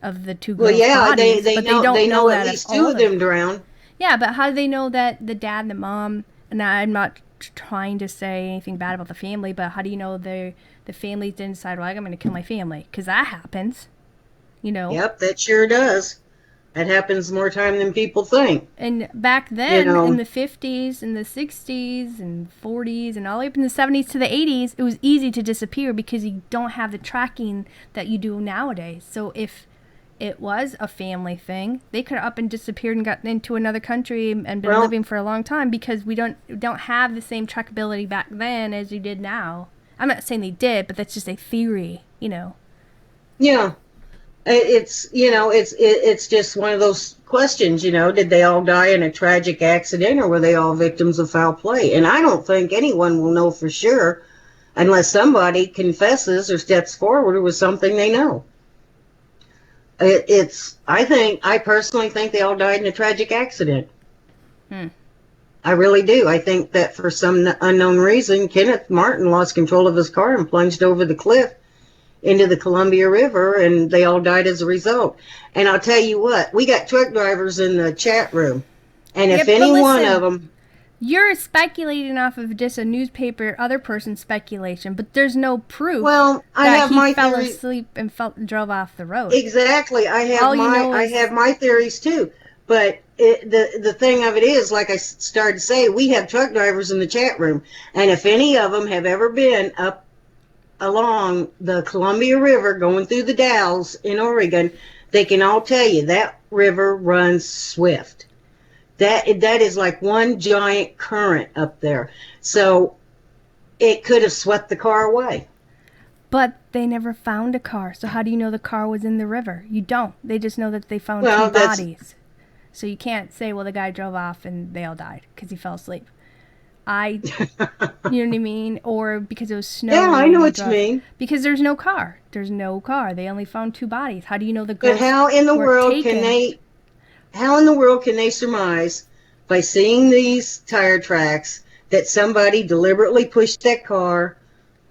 of the two Well, girls' yeah, bodies, they but know they don't they know know at that of least all two of of them. them drowned. Yeah, but how do they know that the dad and the mom, and I'm not trying to say anything bad about the family, but how do you know the family didn't decide, well, I'm going to kill my family? Because that happens, Yep, that sure does. That happens more time than people think. And back You then, in know, the 50s, and the 60s, and 40s, and all the way up in the 70s to the 80s, it was easy to disappear because you don't have the tracking that you do nowadays. So if it was a family thing, they could have up and disappeared and gotten into another country and been well, living for a long time because we don't have the same trackability back then as you did now. I'm not saying they did, but that's just a theory. yeah. It's just one of those questions. Did they all die in a tragic accident, or were they all victims of foul play? And I don't think anyone will know for sure unless somebody confesses or steps forward with something they know. I personally think they all died in a tragic accident. I really do. I think that for some unknown reason, Kenneth Martin lost control of his car and plunged over the cliff into the Columbia River, and they all died as a result. And I'll tell you what, we got truck drivers in the chat room, and if But any one listen, of them, you're speculating off of just a newspaper, other person's speculation, but there's no proof well, I that have he my fell theory. asleep and drove off the road. Exactly, All you know I is have my theories too. But the thing of it is, like I started to say, we have truck drivers in the chat room, and if any of them have ever been up along the Columbia River going through the Dalles in Oregon, they can all tell you that river runs swift. That is like one giant current up there. So it could have swept the car away. but they never found a car. So how do you know the car was in the river? You don't. They just know that they found Well, two bodies. So you can't say, well, the guy drove off and they all died because he fell asleep. You know what I mean? Or because it was snowing. Yeah, I know what you mean. Because there's no car. There's no car. They only found two bodies. How do you know the But girls were taken? how in the world can they surmise by seeing these tire tracks that somebody deliberately pushed that car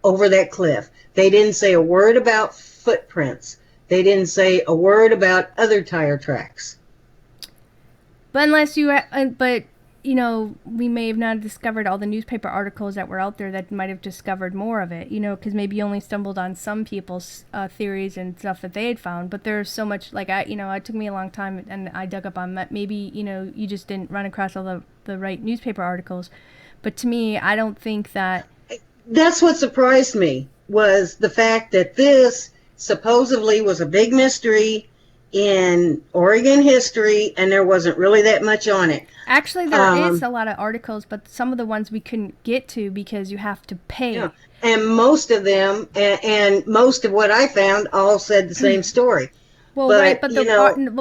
over that cliff? They didn't say a word about footprints. They didn't say a word about other tire tracks. But we may have not discovered all the newspaper articles that were out there that might have discovered more of it, because maybe you only stumbled on some people's theories and stuff that they had found. But there's so much, it took me a long time and I dug up on that. Maybe, you just didn't run across all the right newspaper articles. But to me, I don't think that. That's what surprised me, was the fact that this supposedly was a big mystery in Oregon history, and there wasn't really that much on it. Actually, there is a lot of articles, but some of the ones we couldn't get to because you have to pay. Yeah. And most of them, and most of what I found, all said the same story. Well, but, right, but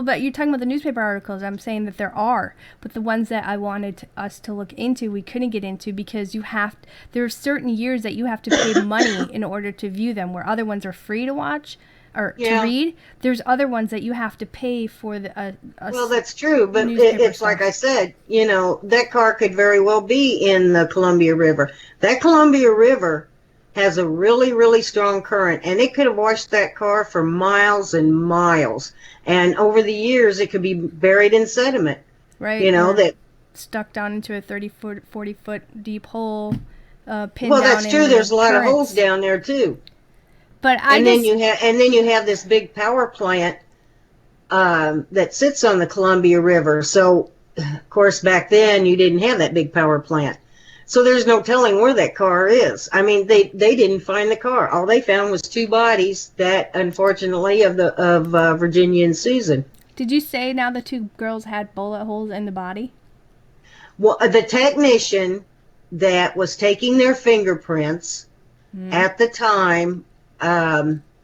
but you're talking about the newspaper articles. I'm saying that there are, but the ones that I wanted us to look into, we couldn't get into because there are certain years that you have to pay money in order to view them, where other ones are free to watch or to read. There's other ones that you have to pay for well, that's true, but it's like I said, that car could very well be in the Columbia River. That Columbia River has a really, really strong current, and it could have washed that car for miles and miles. And over the years, it could be buried in sediment. Right. That stuck down into a 30-foot, 40-foot deep hole, pinned well, down. That's true. There's a lot of holes down there too. But then you have this big power plant that sits on the Columbia River. So, of course, back then you didn't have that big power plant. So there's no telling where that car is. I mean, they didn't find the car. All they found was two bodies that, unfortunately, of Virginia and Susan. Did you say now the two girls had bullet holes in the body? Well, the technician that was taking their fingerprints at the time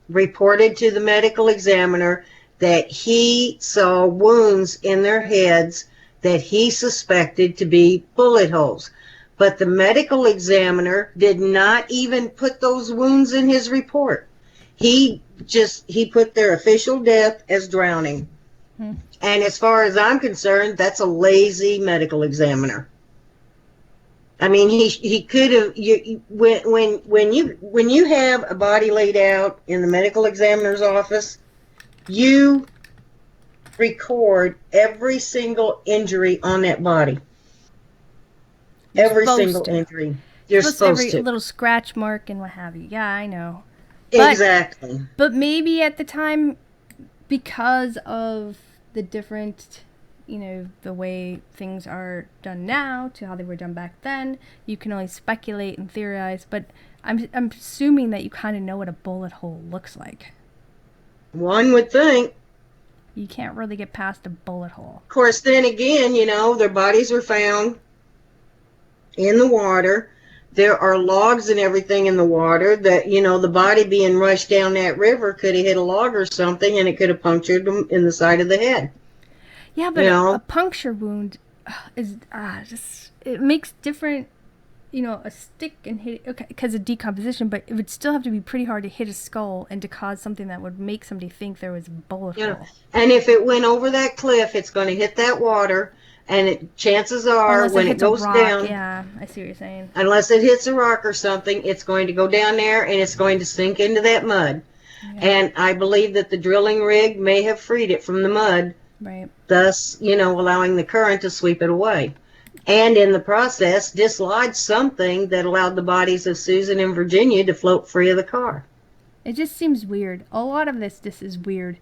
reported to the medical examiner that he saw wounds in their heads that he suspected to be bullet holes. But the medical examiner did not even put those wounds in his report. He put their official death as drowning. And as far as I'm concerned, that's a lazy medical examiner. I mean, he could have. When you have a body laid out in the medical examiner's office, you record every single injury on that body. Every single injury. You're supposed to. Every little scratch mark and what have you. Yeah, I know. Exactly. But maybe at the time, because of the different, the way things are done now to how they were done back then, you can only speculate and theorize. But I'm assuming that you kind of know what a bullet hole looks like. One would think. You can't really get past a bullet hole. Of course, then again, their bodies were found in the water. There are logs and everything in the water that, the body being rushed down that river could have hit a log or something, and it could have punctured them in the side of the head. Yeah, but a puncture wound is it makes different, a stick and hit, okay, because of decomposition, but it would still have to be pretty hard to hit a skull and to cause something that would make somebody think there was a bullet hole. And if it went over that cliff, it's going to hit that water. And chances are, when it goes down, yeah, I see what you're saying. Unless it hits a rock or something, it's going to go down there and it's going to sink into that mud. Yeah. And I believe that the drilling rig may have freed it from the mud, right? Thus, allowing the current to sweep it away. And in the process, dislodged something that allowed the bodies of Susan and Virginia to float free of the car. It just seems weird. A lot of this is weird.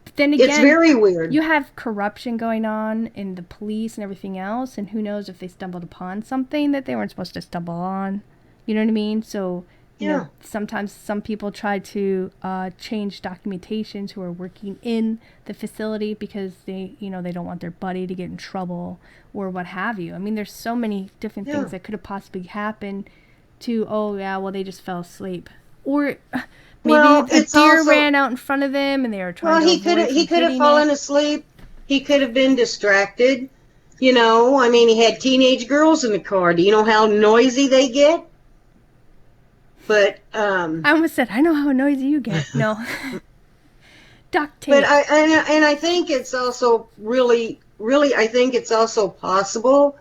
But then again, it's very weird. You have corruption going on in the police and everything else, and who knows if they stumbled upon something that they weren't supposed to stumble on. You know what I mean? So, sometimes some people try to change documentations who are working in the facility because they don't want their buddy to get in trouble or what have you. I mean, there's so many different things that could have possibly happened to, they just fell asleep. Or maybe a deer ran out in front of them and they were trying to avoid he could have fallen asleep. He could have been distracted. I mean, he had teenage girls in the car. Do you know how noisy they get? But I almost said, I know how noisy you get. No. Duct tape. But I think it's also really, I think it's also possible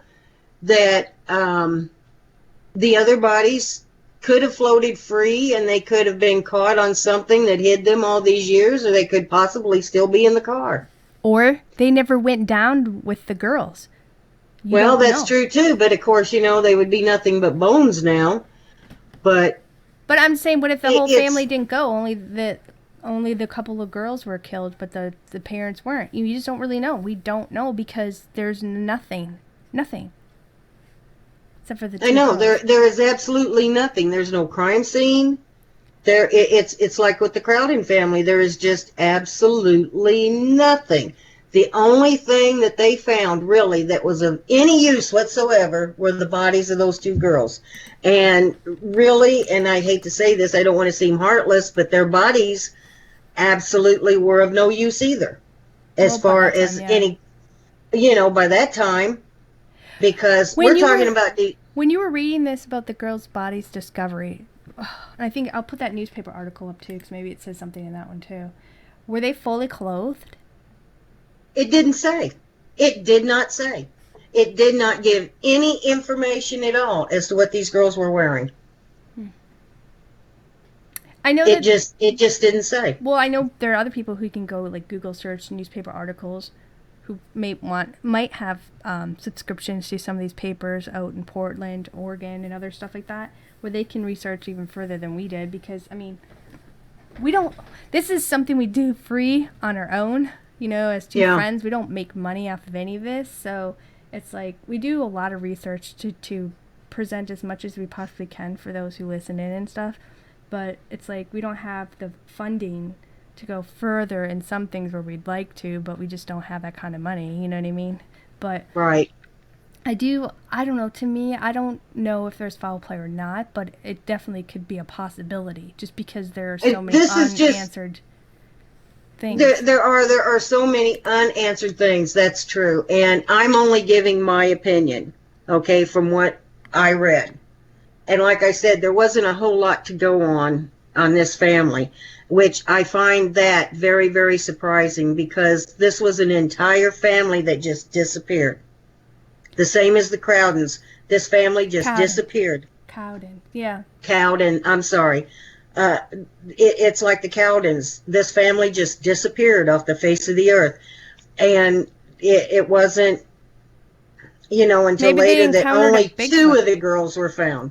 that the other bodies could have floated free and they could have been caught on something that hid them all these years, or they could possibly still be in the car. Or they never went down with the girls. Well, that's true too, but of course, they would be nothing but bones now. But I'm saying, what if the whole family didn't go? Only the couple of girls were killed, but the parents weren't. You just don't really know. We don't know because there's nothing. Except for the two girls. There is absolutely nothing. There's no crime scene. It's like with the Cowden family. There is just absolutely nothing. The only thing that they found really that was of any use whatsoever were the bodies of those two girls. And really, and I hate to say this, I don't want to seem heartless, but their bodies absolutely were of no use either. As far as any, by that time, because we're talking about the... When you were reading this about the girls' bodies discovery, I think I'll put that newspaper article up too, because maybe it says something in that one too. Were they fully clothed? It didn't say. It did not say. It did not give any information at all as to what these girls were wearing. I know it just didn't say. Well, I know there are other people who can go Google search newspaper articles, who might have subscriptions to some of these papers out in Portland, Oregon, and other stuff like that, where they can research even further than we did. Because we don't. This is something we do free on our own. As two friends, we don't make money off of any of this. So it's we do a lot of research to present as much as we possibly can for those who listen in and stuff. But it's we don't have the funding to go further in some things where we'd like to, but we just don't have that kind of money. You know what I mean? But right. I don't know. To me, I don't know if there's foul play or not, but it definitely could be a possibility just because there are so many unanswered. things. There are so many unanswered things. That's true, and I'm only giving my opinion, okay, from what I read. And like I said, there wasn't a whole lot to go on this family, which I find that very, very surprising because this was an entire family that just disappeared. The same as the Crowdens. This family just disappeared. Cowden, yeah. Cowden, I'm sorry. It's like the Cowdens. This family just disappeared off the face of the earth. And it wasn't, until Maybe later that only 2 of the girls were found.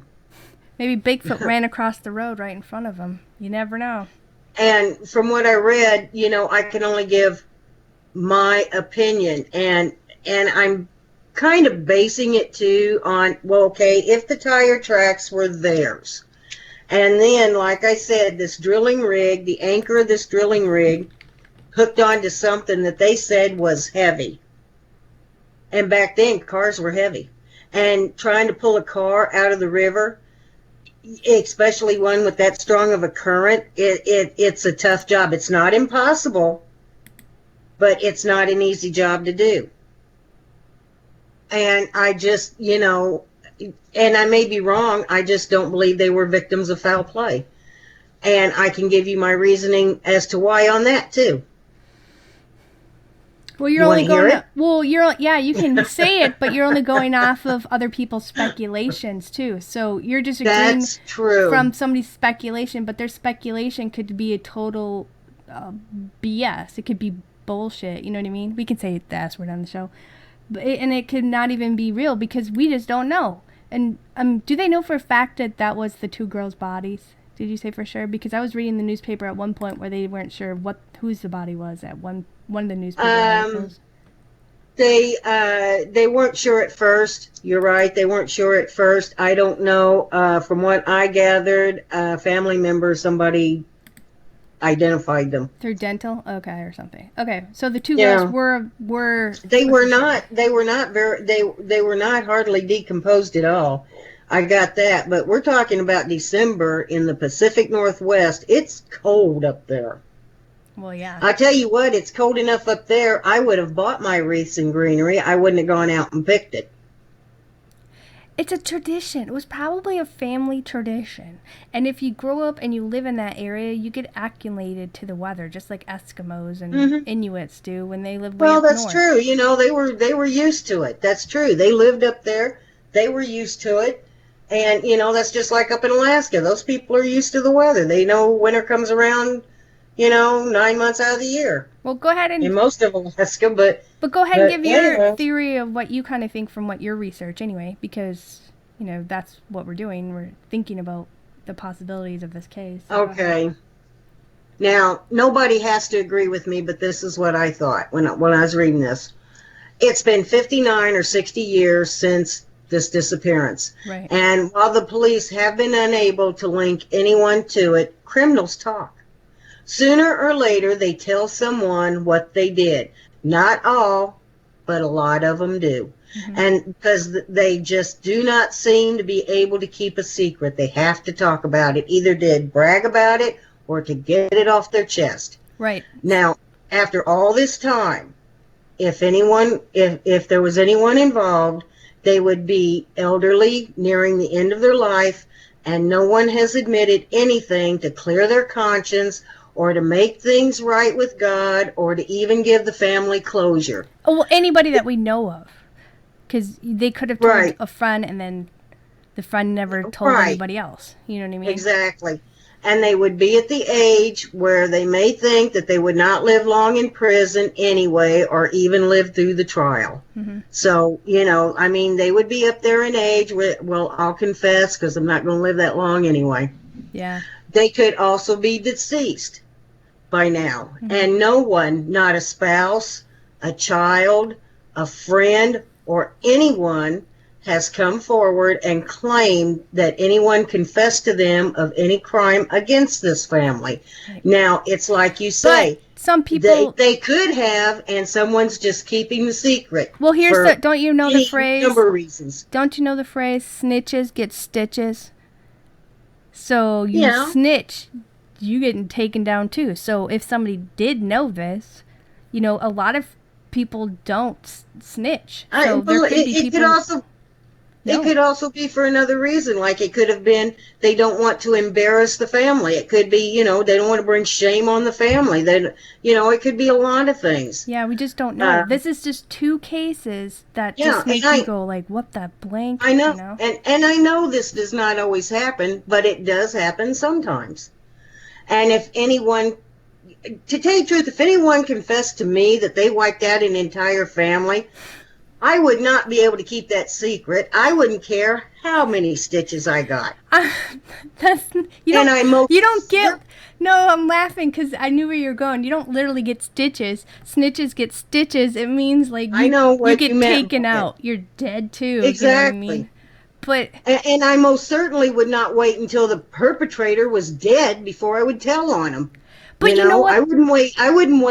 Maybe Bigfoot ran across the road right in front of them. You never know. And from what I read, I can only give my opinion. And I'm kind of basing it too on, well, okay, if the tire tracks were theirs. And then, like I said, this drilling rig, the anchor of this drilling rig, hooked onto something that they said was heavy. And back then, cars were heavy. And trying to pull a car out of the river, especially one with that strong of a current, it's a tough job. It's not impossible, but it's not an easy job to do. And I just, and I may be wrong, I just don't believe they were victims of foul play. And I can give you my reasoning as to why on that, too. Well, you're only going. You can say it, but you're only going off of other people's speculations too. So you're just agreeing from somebody's speculation, but their speculation could be a total BS. It could be bullshit. You know what I mean? We can say the S word on the show, and it could not even be real because we just don't know. And do they know for a fact that that was the 2 girls' bodies? Did you say for sure? Because I was reading the newspaper at one point where they weren't sure whose the body was at one of the newspaper articles. They weren't sure at first. You're right. They weren't sure at first. I don't know. From what I gathered, a family member, somebody identified them through dental, okay, or something. Okay, so the 2 girls were they were not hardly decomposed at all. I got that, but we're talking about December in the Pacific Northwest. It's cold up there. Well, yeah. I tell you what, it's cold enough up there, I would have bought my wreaths and greenery. I wouldn't have gone out and picked it. It's a tradition. It was probably a family tradition. And if you grow up and you live in that area, you get acclimated to the weather, just like Eskimos and Inuits do when they live way up north. Well, that's true. They were used to it. That's true. They lived up there. They were used to it. And, that's just like up in Alaska. Those people are used to the weather. They know winter comes around, 9 months out of the year. Well, go ahead and... in most of Alaska, but go ahead and give your theory of what you kind of think from what your research anyway, because, that's what we're doing. We're thinking about the possibilities of this case. Okay. Now, nobody has to agree with me, but this is what I thought when I was reading this. It's been 59 or 60 years since this disappearance. Right. And while the police have been unable to link anyone to it, criminals talk. Sooner or later, they tell someone what they did. Not all, but a lot of them do. Mm-hmm. And because they just do not seem to be able to keep a secret. They have to talk about it, either to brag about it or to get it off their chest. Right. Now, after all this time, if there was anyone involved, they would be elderly, nearing the end of their life, and no one has admitted anything to clear their conscience or to make things right with God or to even give the family closure. Oh, well, anybody that we know of. Because they could have told a friend and then the friend never told anybody else. You know what I mean? Exactly. And they would be at the age where they may think that they would not live long in prison anyway or even live through the trial. Mm-hmm. So, they would be up there in age. Well, I'll confess because I'm not going to live that long anyway. Yeah. They could also be deceased by now. Mm-hmm. And no one, not a spouse, a child, a friend, or anyone has come forward and claimed that anyone confessed to them of any crime against this family. Right. Now, it's like you say, but some people they could have, and someone's just keeping the secret. Well, don't you know the phrase? Number of reasons. Don't you know the phrase? Snitches get stitches. So you snitch you getting taken down too. So if somebody did know this, you know, a lot of people don't snitch. So there could be it could people. also It could also be for another reason. Like it could have been they don't want to embarrass the family. It could be, they don't want to bring shame on the family. It could be a lot of things. Yeah, we just don't know. This is just two cases that just make you go like, what the blank? I know. You know? And I know this does not always happen, but it does happen sometimes. And if anyone, to tell you the truth, if anyone confessed to me that they wiped out an entire family, I would not be able to keep that secret. I wouldn't care how many stitches I got. You don't get. No, I'm laughing because I knew where you're going. You don't literally get stitches. Snitches get stitches. It means like you get taken out. You're dead too. Exactly. You know what I mean? But and I most certainly would not wait until the perpetrator was dead before I would tell on him. But you know what? I wouldn't wait. I wouldn't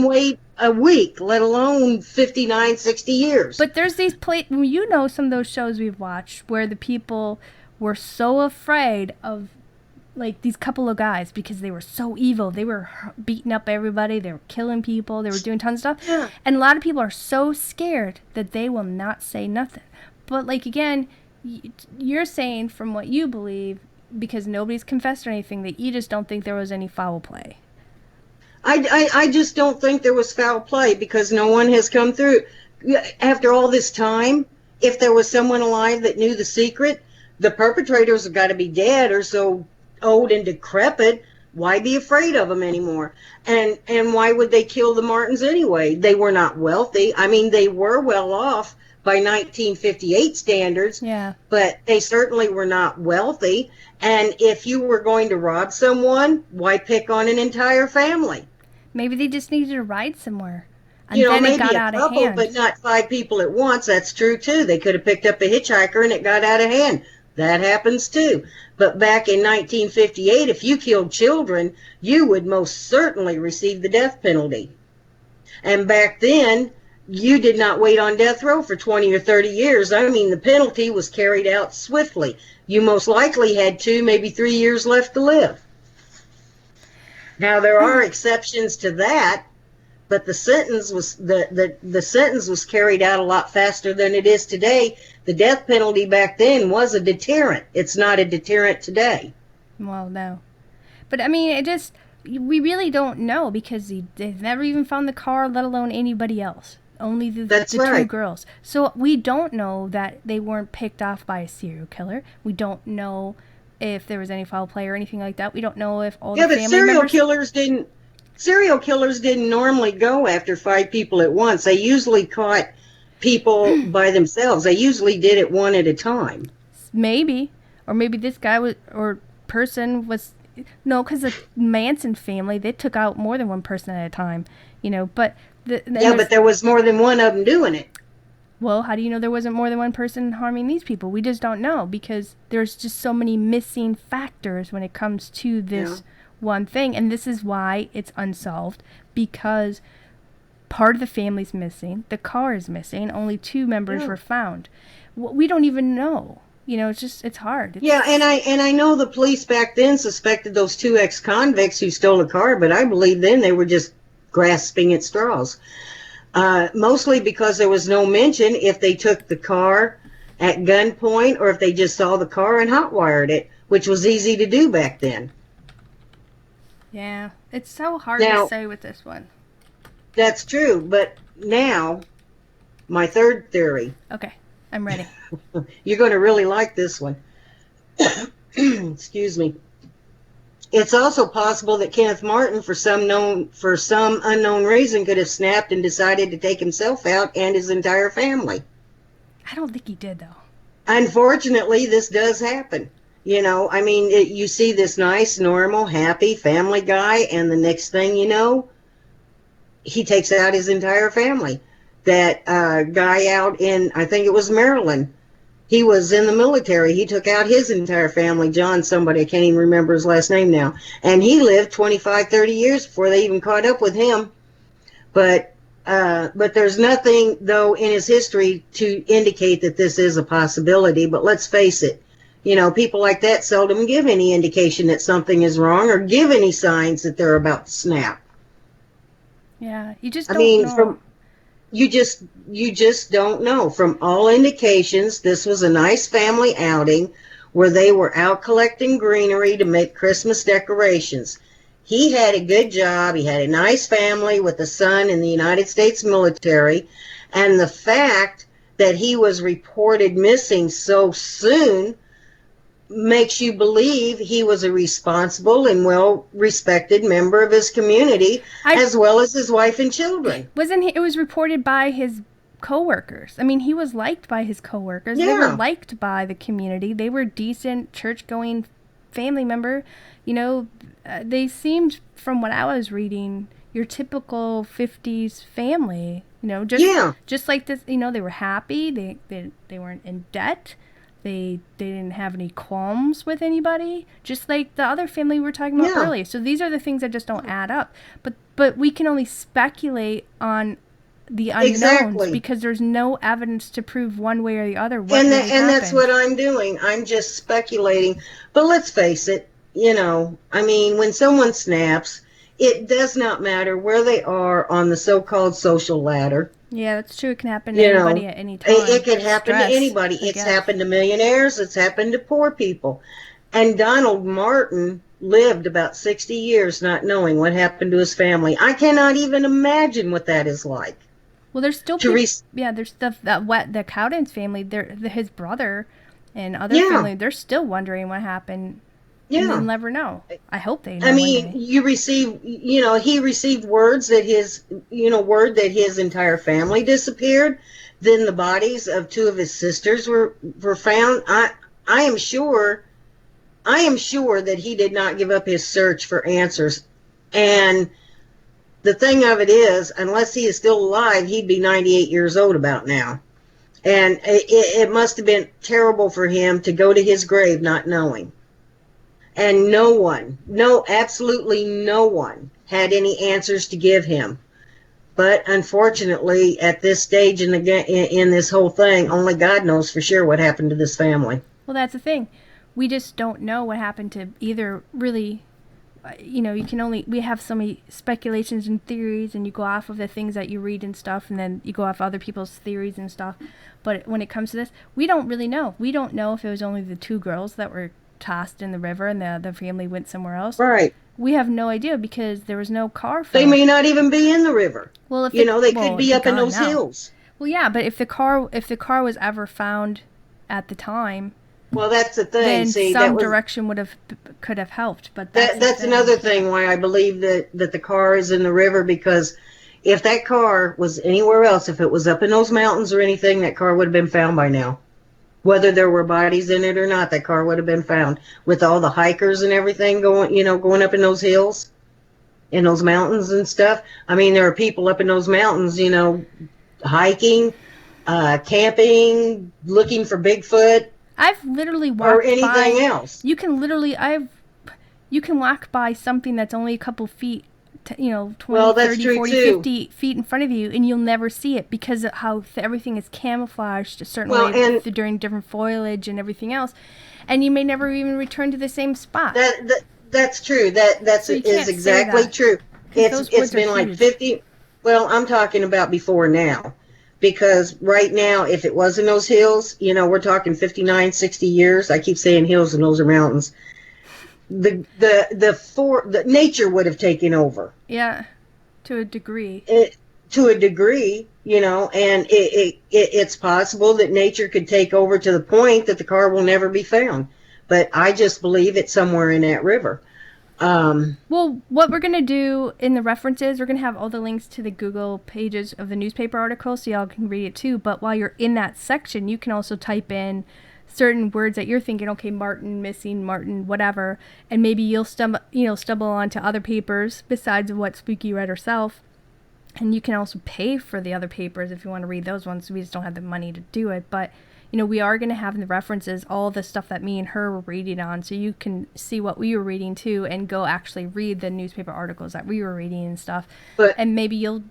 wait a week, let alone 59, 60 years. But there's these some of those shows we've watched where the people were so afraid of like these couple of guys because they were so evil. They were beating up everybody. They were killing people. They were doing tons of stuff. Yeah. And a lot of people are so scared that they will not say nothing. But like, again, you're saying from what you believe, because nobody's confessed or anything, that you just don't think there was any foul play. I just don't think there was foul play because no one has come through. After all this time, if there was someone alive that knew the secret, the perpetrators have got to be dead or so old and decrepit. Why be afraid of them anymore? And why would they kill the Martins anyway? They were not wealthy. I mean, they were well off by 1958 standards, yeah, but they certainly were not wealthy. And if you were going to rob someone, why pick on an entire family? Maybe they just needed to ride somewhere. And then maybe it got out of hand. But not 5 people at once. That's true, too. They could have picked up a hitchhiker and it got out of hand. That happens, too. But back in 1958, if you killed children, you would most certainly receive the death penalty. And back then, you did not wait on death row for 20 or 30 years. I mean, the penalty was carried out swiftly. You most likely had 2, maybe 3 years left to live. Now, there are exceptions to that, but the sentence was carried out a lot faster than it is today. The death penalty back then was a deterrent. It's not a deterrent today. Well, no. But, I mean, we really don't know because they've never even found the car, let alone anybody else. Only the 2 girls. So we don't know that they weren't picked off by a serial killer. We don't know if there was any foul play or anything like that. We don't know if all the family members... Serial killers didn't normally go after 5 people at once. They usually caught people by themselves. They usually did it one at a time. Maybe. Or maybe this guy was... No, because the Manson family, they took out more than one person at a time. But... but there was more than one of them doing it. Well, how do you know there wasn't more than one person harming these people? We just don't know because there's just so many missing factors when it comes to this one thing. And this is why it's unsolved, because part of the family's missing. The car is missing. Only 2 members were found. We don't even know. It's hard. And I know the police back then suspected those 2 ex-convicts who stole a car, but I believe then they were just grasping at straws. Mostly because there was no mention if they took the car at gunpoint or if they just saw the car and hotwired it, which was easy to do back then. Yeah, it's so hard to say with this one. That's true, but now, my third theory. Okay, I'm ready. You're going to really like this one. Excuse me. It's also possible that Kenneth Martin, for some unknown reason, could have snapped and decided to take himself out and his entire family. I don't think he did, though. Unfortunately, this does happen. You see this nice, normal, happy family guy, and the next thing you know, he takes out his entire family. That guy out in, I think it was Maryland, he was in the military. He took out his entire family, John somebody, I can't even remember his last name now. And he lived 25, 30 years before they even caught up with him. But there's nothing, though, in his history to indicate that this is a possibility. But let's face it, People like that seldom give any indication that something is wrong or give any signs that they're about to snap. Yeah, you just I don't mean, know. you just don't know. From all indications, this was a nice family outing where they were out collecting greenery to make Christmas decorations. He had a good job. He had a nice family with a son in the United States military. And the fact that he was reported missing so soon makes you believe he was a responsible and well respected member of his community, I as well as his wife and children. wasn't he, it was reported by his coworkers. I mean, he was liked by his coworkers. They were Yeah, liked by the community. They were decent church-going family member. You know, they seemed, from what I was reading, your typical 50s family. You know, yeah, just like this. You know, they were happy. They weren't in debt. They didn't have any qualms with anybody, just like the other family we were talking about yeah, earlier. So these are the things that just don't add up. But we can only speculate on the unknowns exactly. because there's no evidence to prove one way or the other what really And that's what happened. I'm doing. I'm just speculating. But let's face it, I mean, when someone snaps, it does not matter where they are on the so-called social ladder. Yeah, that's true. It can happen to You anybody know, at any it time. could happen to Stress, anybody. I It's guess. happened to millionaires. It's happened to poor people. And Donald Martin lived about 60 years not knowing what happened to his family. I cannot even imagine what that is like. Well, there's still To people. re- Yeah, there's stuff that what the Cowden's family, his brother, and other yeah, family, they're still wondering what happened, and they'll yeah. never know. I hope they I know one mean, day. he received word that his entire family disappeared. Then the bodies of two of his sisters were found. I am sure, that he did not give up his search for answers. And the thing of it is, unless he is still alive, he'd be 98 years old about now. And it must have been terrible for him to go to his grave not knowing. And no one, no, absolutely no one had any answers to give him. But unfortunately, at this stage in this whole thing, only God knows for sure what happened to this family. Well, that's the thing. We just don't know what happened to either really. You know, you can only, we have so many speculations and theories, and you go off of the things that you read and stuff, and then you go off other people's theories and stuff. But when it comes to this, we don't really know. We don't know if it was only the two girls that were tossed in the river and the family went somewhere else. Right. We have no idea because there was no car They found. may not even be in the river. Well, They could it'd be be up in gone those now. hills. Well, yeah, but if the car was ever found at the time, Well, that's the thing. then See, some direction could have helped. But that's the that's thing. another thing why I believe that the car is in the river, because if that car was anywhere else, if it was up in those mountains or anything, that car would have been found by now. Whether there were bodies in it or not, that car would have been found with all the hikers and everything going up in those hills, in those mountains and stuff. I mean, there are people up in those mountains, hiking, camping, looking for Bigfoot I've literally or walked anything by. else. You can walk by something that's only a couple feet, 20, Well, that's 30, true 40, too. 50 feet in front of you, and you'll never see it because of how everything is camouflaged a certain Well, way and during different foliage and everything else. And you may never even return to the same spot. that's true. That's So you is can't say exactly that true. because It's those it's woods are been like huge. 50. Well, I'm talking about before now, because right now, if it was in those hills, we're talking 59, 60 years. I keep saying hills and those are mountains. The nature would have taken over. Yeah, to a degree. To a degree, and it's possible that nature could take over to the point that the car will never be found. But I just believe it's somewhere in that river. Well, what we're going to do in the references, we're going to have all the links to the Google pages of the newspaper article so y'all can read it too. But while you're in that section, you can also type in certain words that you're thinking, okay, Martin, missing, Martin, whatever. And maybe you'll stumble onto other papers besides what Spooky read herself. And you can also pay for the other papers if you want to read those ones. We just don't have the money to do it. But we are going to have in the references all the stuff that me and her were reading on, so you can see what we were reading too and go actually read the newspaper articles that we were reading and stuff. But And maybe you'll,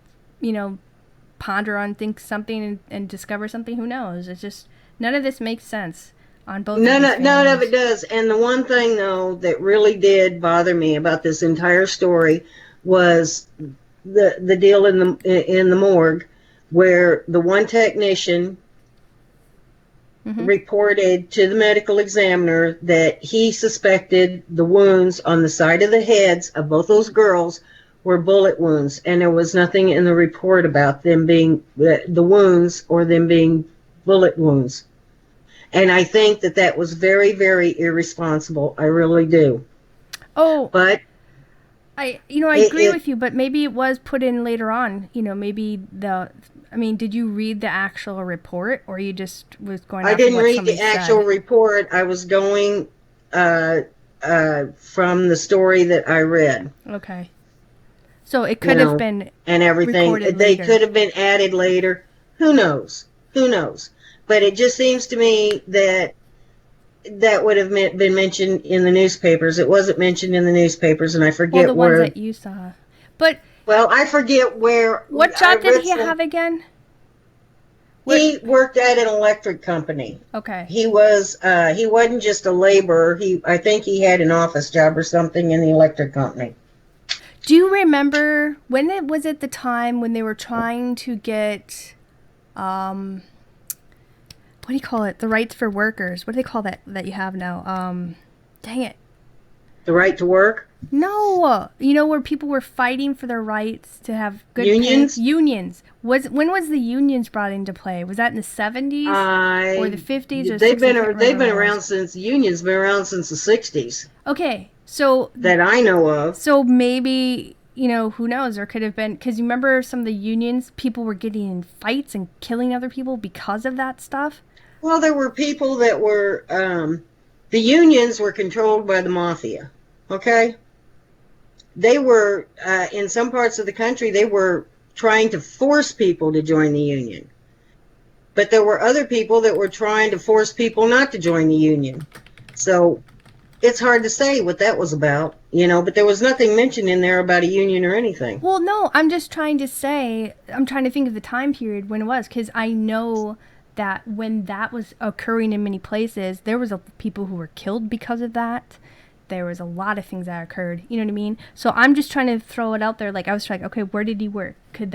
ponder on, think something and discover something. Who knows? It's just, none of this makes sense. on both of these families. None of it does. And the one thing, though, that really did bother me about this entire story was the deal in the morgue where the one technician reported to the medical examiner that he suspected the wounds on the side of the heads of both those girls were bullet wounds, and there was nothing in the report about them being the wounds or them being bullet wounds. And I think that was very, very irresponsible. I really do. Oh, but I agree with you, but maybe it was put in later on. Maybe did you read the actual report, or you just was going? I didn't read the actual report. I was going from the story that I read. Okay. So it could have been and everything. They could have been added later. Who knows? But it just seems to me that would have been mentioned in the newspapers. It wasn't mentioned in the newspapers, and I forget the where. Ones that you saw. But I forget where. What job did he have again? He worked at an electric company. Okay. He wasn't just a laborer. I think he had an office job or something in the electric company. Do you remember when it was at the time when they were trying to get, what do you call it? The rights for workers. What do they call that you have now? Dang it. The right to work? No. Where people were fighting for their rights to have good unions? Pay? Unions. When was the unions brought into play? Was that in the 70s or the 50s or 60s? They've been around since the unions been around since the 60s. Okay. So that I know of. So maybe, who knows? There could have been, because you remember some of the unions, people were getting in fights and killing other people because of that stuff? Well, there were people that were, the unions were controlled by the mafia, okay? They were, in some parts of the country, they were trying to force people to join the union. But there were other people that were trying to force people not to join the union. So it's hard to say what that was about, but there was nothing mentioned in there about a union or anything. Well, no, I'm just trying to say, I'm trying to think of the time period when it was, because I know that when that was occurring in many places, there was people who were killed because of that. There was a lot of things that occurred, you know what I mean? So I'm just trying to throw it out there. Like, I was like, okay, where did he work? Could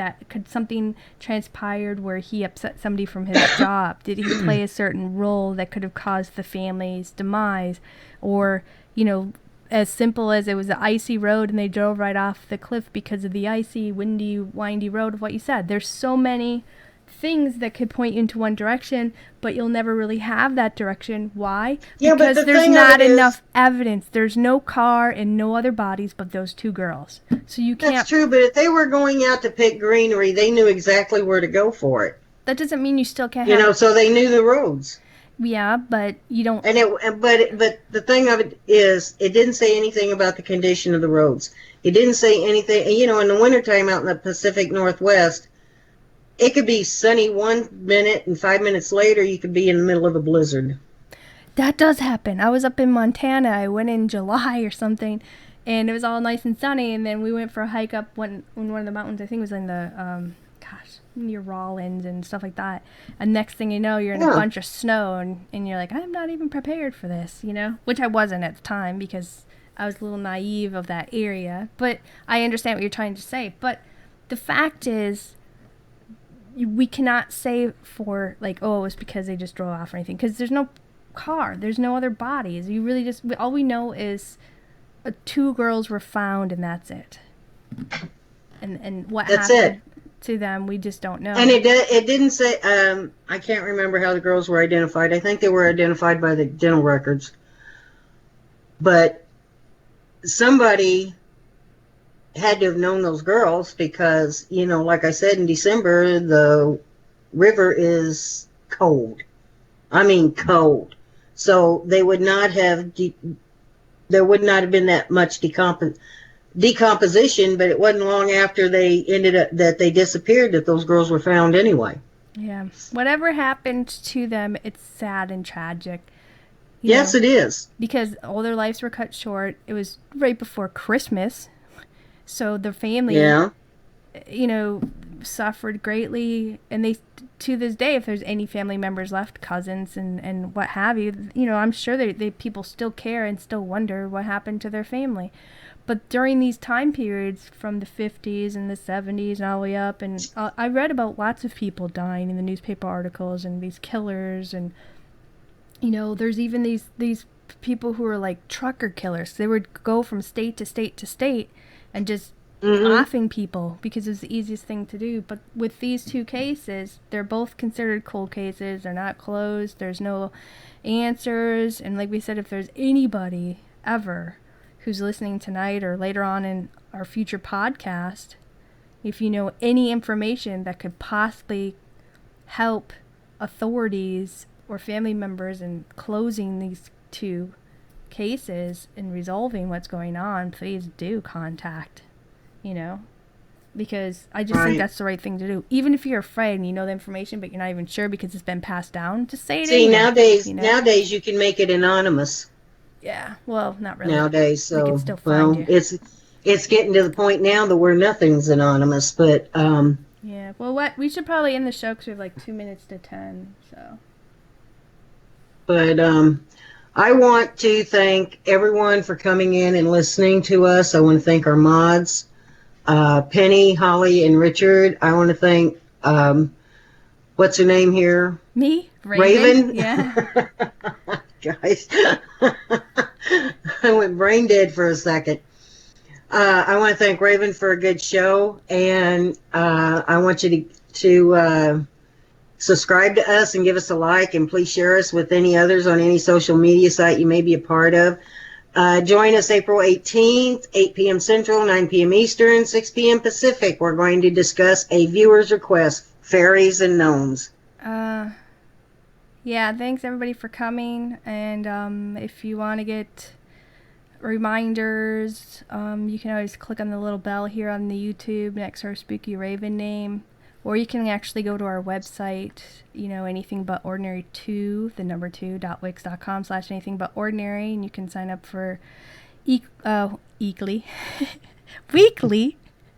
something transpired where he upset somebody from his job? Did he play a certain role that could have caused the family's demise? Or, as simple as it was an icy road and they drove right off the cliff because of the icy, windy, windy road of what you said. There's so many things that could point you into one direction, but you'll never really have that direction. Why? Because there's not enough evidence. There's no car and no other bodies but those two girls. So you can't... That's true, but if they were going out to pick greenery, they knew exactly where to go for it. That doesn't mean you still can't have... so they knew the roads. Yeah, but you don't... But the thing of it is, it didn't say anything about the condition of the roads. It didn't say anything... in the wintertime out in the Pacific Northwest, it could be sunny 1 minute and 5 minutes later you could be in the middle of a blizzard. That does happen. I was up in Montana. I went in July or something, and it was all nice and sunny, and then we went for a hike up on one of the mountains. I think it was in the, near Rawlins and stuff like that. And next thing you know, you're in a bunch of snow, and you're like, I'm not even prepared for this, Which I wasn't at the time because I was a little naive of that area. But I understand what you're trying to say. But the fact is, we cannot say for, like, oh, it was because they just drove off or anything. Because there's no car. There's no other bodies. You really just... all we know is 2 girls were found, and that's it. And what happened to them, we just don't know. And it didn't say... I can't remember how the girls were identified. I think they were identified by the dental records. But somebody had to have known those girls because, like I said, in December, the river is cold. I mean, cold. So they would not have, there would not have been that much decomposition, but it wasn't long after they that they disappeared that those girls were found anyway. Yeah. Whatever happened to them, it's sad and tragic. Yes, it is. Because all their lives were cut short. It was right before Christmas. So the family suffered greatly, and they, to this day, if there's any family members left, cousins and what have you, I'm sure they people still care and still wonder what happened to their family. But during these time periods from the 50s and the 70s and all the way up, and I read about lots of people dying in the newspaper articles and these killers, and there's even these people who are like trucker killers. They would go from state to state to state and just offing people because it's the easiest thing to do. But with these two cases, they're both considered cold cases. They're not closed. There's no answers. And like we said, if there's anybody ever who's listening tonight or later on in our future podcast, if you know any information that could possibly help authorities or family members in closing these two cases and resolving what's going on, please do contact, because I just think that's the right thing to do. Even if you're afraid and you know the information, but you're not even sure because it's been passed down, just say it anyway. Nowadays you can make it anonymous. Yeah, well, not really. Nowadays, so they can still find you. It's getting to the point now that where nothing's anonymous, but yeah. Well, we should probably end the show because we have like 2 minutes to 10. So. But I want to thank everyone for coming in and listening to us. I want to thank our mods, Penny, Holly, and Richard. I want to thank what's her name here? Me, Raven. Yeah. Guys, I went brain dead for a second. I want to thank Raven for a good show, and I want you to subscribe to us and give us a like, and please share us with any others on any social media site you may be a part of. Join us April 18th, 8 p.m. Central, 9 p.m. Eastern, 6 p.m. Pacific. We're going to discuss a viewer's request, fairies and gnomes. Yeah, thanks everybody for coming, and if you want to get reminders, you can always click on the little bell here on the YouTube next to our Spooky Raven name, or you can actually go to our website, anythingbutordinary2, the number 2.wix.com/anythingbutordinary, and you can sign up for weekly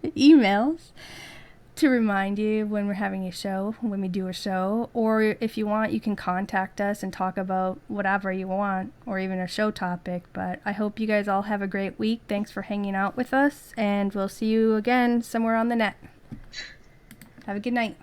emails to remind you when we're having a show, when we do a show, or if you want, you can contact us and talk about whatever you want, or even a show topic. But I hope you guys all have a great week. Thanks for hanging out with us, and we'll see you again somewhere on the net. Have a good night.